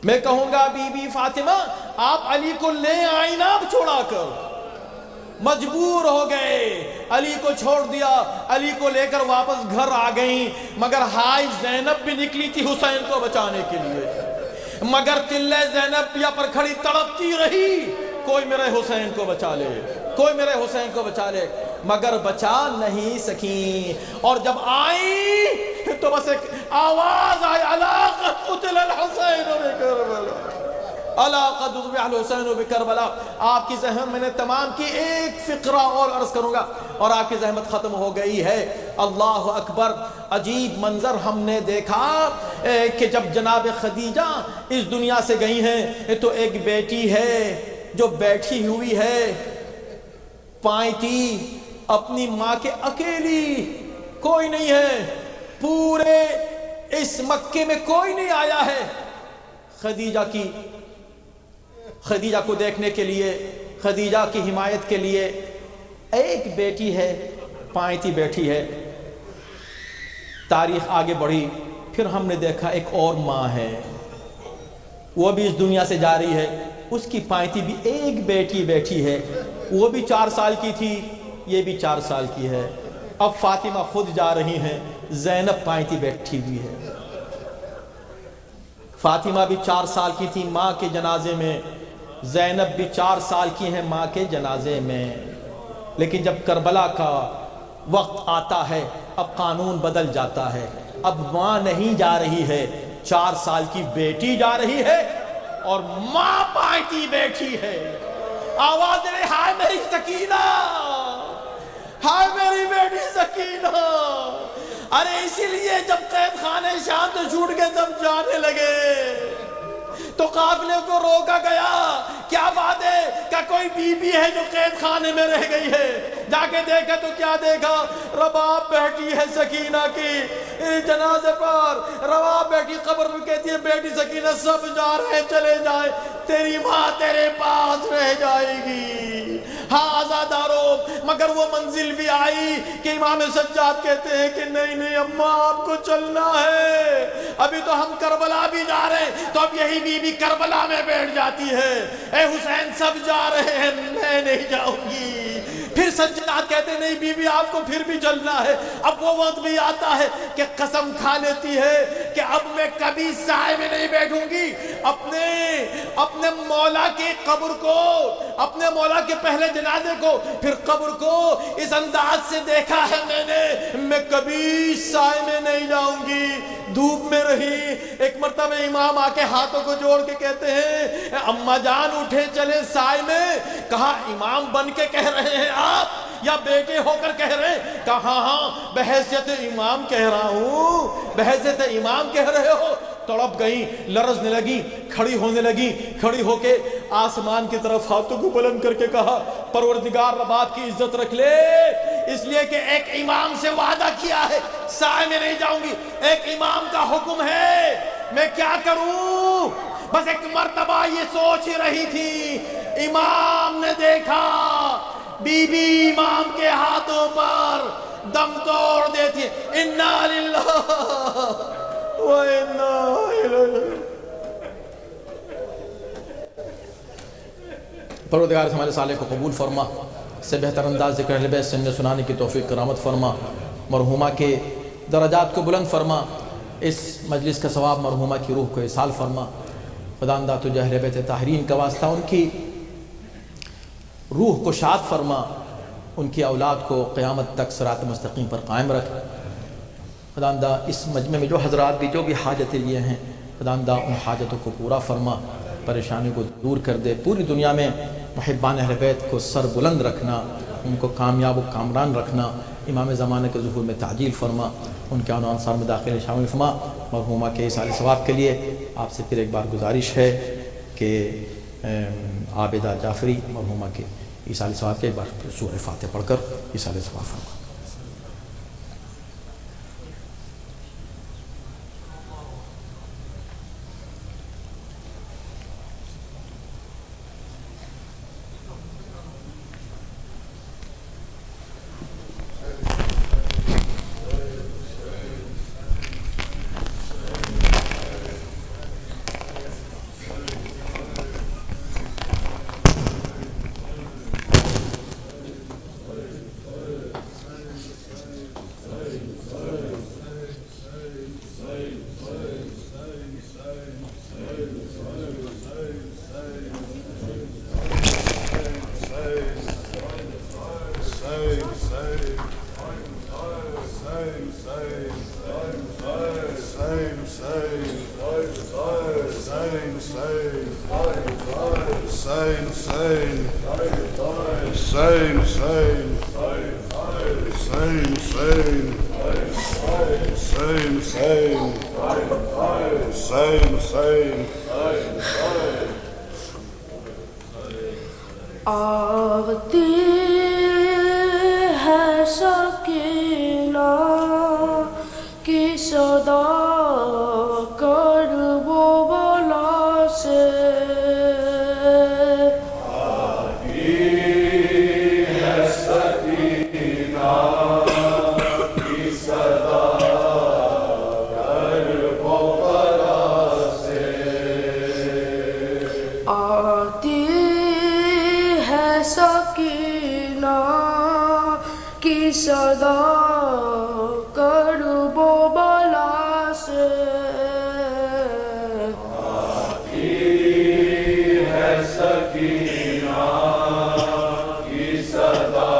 میں کہوں گا بی بی فاطمہ آپ علی کو لے آئیں نا چھوڑا کر، مجبور ہو گئے، علی کو چھوڑ دیا، علی کو لے کر واپس گھر آ گئیں، مگر ہائی زینب بھی نکلی تھی حسین کو بچانے کے لیے، مگر تلے زینب پیا پر کھڑی تڑپتی رہی، کوئی میرے حسین کو بچا لے، کوئی میرے حسین کو بچا لے، مگر بچا نہیں سکیں. اور جب آئیں تو بس ایک آواز آئی الا قد قتل الحسین بکربلا، الا قد ذبح الحسین بکربلا. آپ کی زحمت میں نے تمام کی، ایک فقرہ اور عرض کروں گا اور آپ کی زحمت ختم ہو گئی ہے. اللہ اکبر، عجیب منظر ہم نے دیکھا کہ جب جناب خدیجہ اس دنیا سے گئی ہیں تو ایک بیٹی ہے جو بیٹھی ہوئی ہے، پائیں اپنی ماں کے اکیلی، کوئی نہیں ہے، پورے اس مکے میں کوئی نہیں آیا ہے خدیجہ کو دیکھنے کے لیے، خدیجہ کی حمایت کے لیے. ایک بیٹی ہے، پائیں بیٹھی ہے. تاریخ آگے بڑھی، پھر ہم نے دیکھا ایک اور ماں ہے، وہ بھی اس دنیا سے جا رہی ہے، اس کی پائیں بھی ایک بیٹی بیٹھی ہے، وہ بھی 4 سال کی تھی، یہ بھی 4 سال کی ہے. اب فاطمہ خود جا رہی ہیں، زینب پائیں بیٹھی ہوئی ہے. فاطمہ بھی 4 سال کی تھی ماں کے جنازے میں، زینب بھی 4 سال کی ہیں ماں کے جنازے میں. لیکن جب کربلا کا وقت آتا ہے اب قانون بدل جاتا ہے، اب ماں نہیں جا رہی ہے، 4 سال کی بیٹی جا رہی ہے اور ماں پائیں بیٹھی ہے. آواز دے ہائے میری سکینہ، ہائے میری بیٹی سکینہ. ارے اسی لیے جب قید خانے شام سے چھوٹ کے جب جانے لگے تو قافلے کو روکا گیا. کیا بات ہے کہ کوئی بی بی ہے جو قید خانے میں رہ گئی ہے؟ جا کے دیکھا تو کیا دیکھا؟ رباب بیٹھی ہے سکینہ کی جنازے پر، رباب بیٹھی قبر میں کہتی ہے بیٹی سکینہ سب جا رہے ہیں چلے جائیں، تیری ماں تیرے پاس رہ جائے گی. ہاں آزادارو، مگر وہ منزل بھی آئی کہ امام سجاد کہتے ہیں کہ نہیں اماں آپ کو چلنا ہے، ابھی تو ہم کربلا بھی جا رہے ہیں. تو اب یہی بی بی کربلا میں بیٹھ جاتی ہے، اے حسین سب جا رہے ہیں میں نہیں جاؤں گی. پھر سجاد کہتے ہیں نہیں بی بی آپ کو پھر بھی چلنا ہے. اب وہ وقت بھی آتا ہے کہ قسم کھا لیتی ہے کہ اب میں کبھی سائے میں نہیں بیٹھوں گی. اپنے مولا کی قبر کو، اپنے مولا کے پہلے جنازے کو، پھر قبر کو اس انداز سے دیکھا ہے میں کبھی سائے میں نہیں جاؤں گی، دھوپ میں رہی. ایک مرتبہ امام آ کے ہاتھوں کو جوڑ کے کہتے ہیں اماں جان اٹھے چلے سائے میں. کہا امام بن کے کہہ رہے ہیں آپ یا بیٹے ہو کر کہہ رہے ہیں؟ کہا ہاں بحیثیت امام کہہ رہا ہوں، بحیثیت امام کہہ رہے ہو. تڑپ گئی، لرزنے لگی، کھڑی ہونے لگی، کھڑی ہو کے آسمان کی طرف ہاتھوں کو بلند کر کے کہا پروردگار رباب کی عزت رکھ لے، اس لیے کہ ایک امام سے وعدہ کیا ہے سائے میں نہیں جاؤں گی، ایک امام کا حکم ہے، میں کیا کروں؟ بس ایک مرتبہ یہ سوچ ہی رہی تھی. امام نے دیکھا بی بی امام کے ہاتھوں پر دم توڑ دیتی ہے. انا للہ و انا الیہ. پروردگار اس ہمارے صالح کو قبول فرما، اس سے بہتر انداز ذکر اہل بیت سے سنانے کی توفیق کرامت فرما، مرحومہ کے درجات کو بلند فرما، اس مجلس کا ثواب مرحومہ کی روح کو ایصال فرما۔ خداوندہ تجھے اہل بیت طاہرین کا واسطہ ان کی روح کو شاد فرما، ان کی اولاد کو قیامت تک صراط مستقیم پر قائم رکھ۔ خداوندہ اس مجمع میں جو حضرات بھی جو بھی حاجتیں لیے ہیں، خداوندہ ان حاجتوں کو پورا فرما، پریشانی کو دور کر دے۔ پوری دنیا میں محبان اہل بیت کو سر بلند رکھنا، ان کو کامیاب و کامران رکھنا، امام زمانہ کے ظہور میں تعجیل فرما، ان کے عنوان انصار میں داخل شامل فرما۔ مرحومہ کے اصال ثواب کے لیے آپ سے پھر ایک بار گزارش ہے کہ عابدہ جعفری مرحومہ کے اصال ثواب کے ایک بار سورہ فاتحہ پڑھ کر اصال ثواب فرما۔ آتی ہے سکینہ کی صدا کرب و بلا سے، آتی ہے سکینہ کی صدا کرب و بلا سے، آتی ہے سکینہ کی صدا کرب و بلا سے، آتی ہے سکینہ کی صدا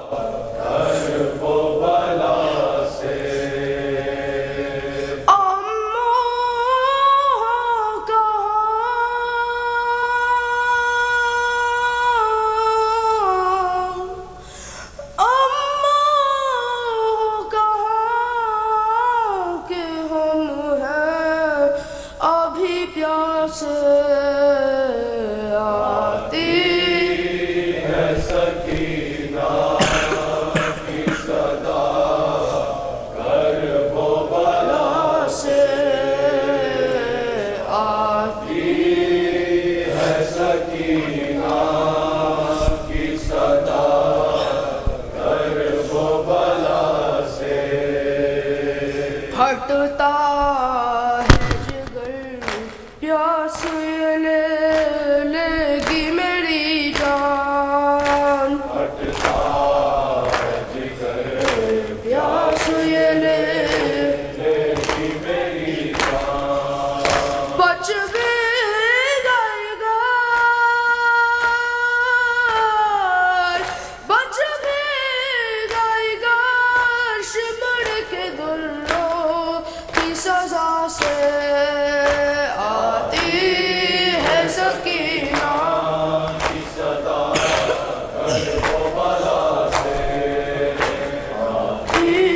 کرب و بلا سے، اماں کہاں کہ ہم ہیں ابھی پیاسے، آتی ہے سکینہ کی صدا کرب و بلا سے، آتی ہے سکینہ کی صدا کرب و بلا سے، پھٹتا ہے جگر پیاس لے گی میری جان، ہٹتا ہے جگر پیاس لے گی میری جان، بچ بھی گئے گا، بچ بھی گئے گا شمر کے گلوں کی سزا سے، آتی ہے سکینہ کی صدا کرب و بلا سے، آتی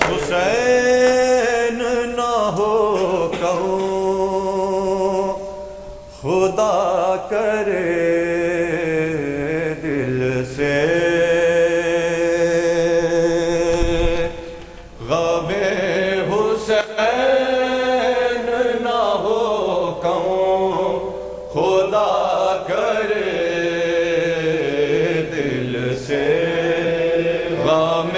حسین نہ ہو کہوں خدا کرے دل سے غم حسین نہ ہو کہوں خدا کرے دل سے غم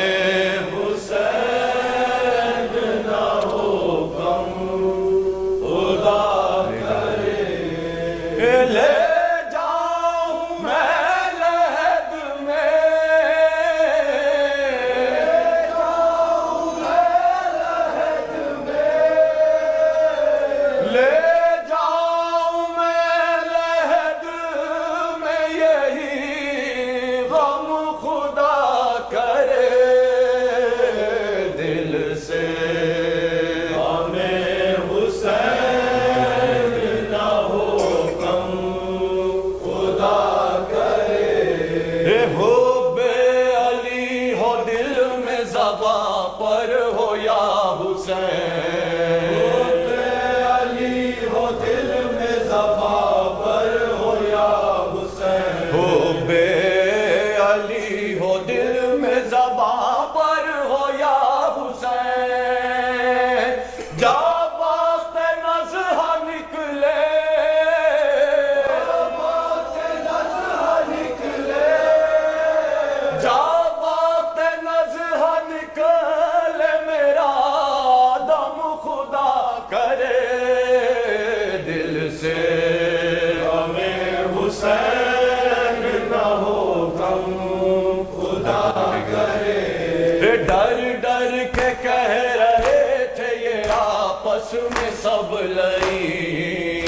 میں سب لئی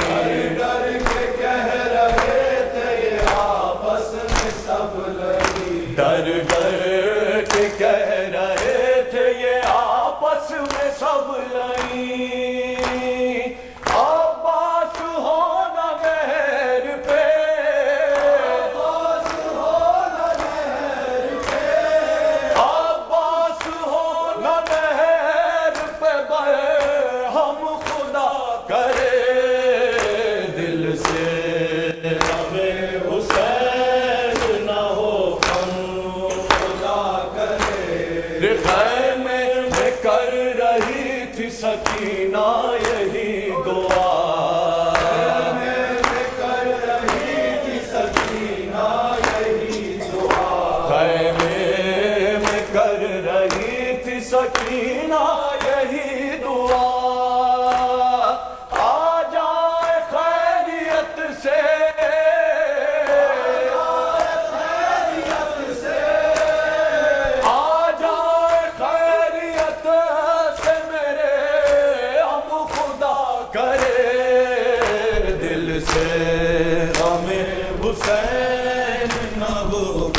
ڈر کے کہہ رہے تھے یہ آپس میں سب لئی ڈر کے کہہ رہے تھے یہ آپس میں سب لئی عباس ہونا مہر پہ عباس ہونا مہر پہ عباس ہونا مہر پہ ہم خدا کرے دل سے ہمیں حسین نہ ہو ہم خدا کرے خیمے میں کر رہی تھی سکینہ یہی دعا خیمے میں کر رہی تھی سکینہ یہی دعا خیمے میں کر رہی تھی سکینہ یہی دعا حسین نہ ہو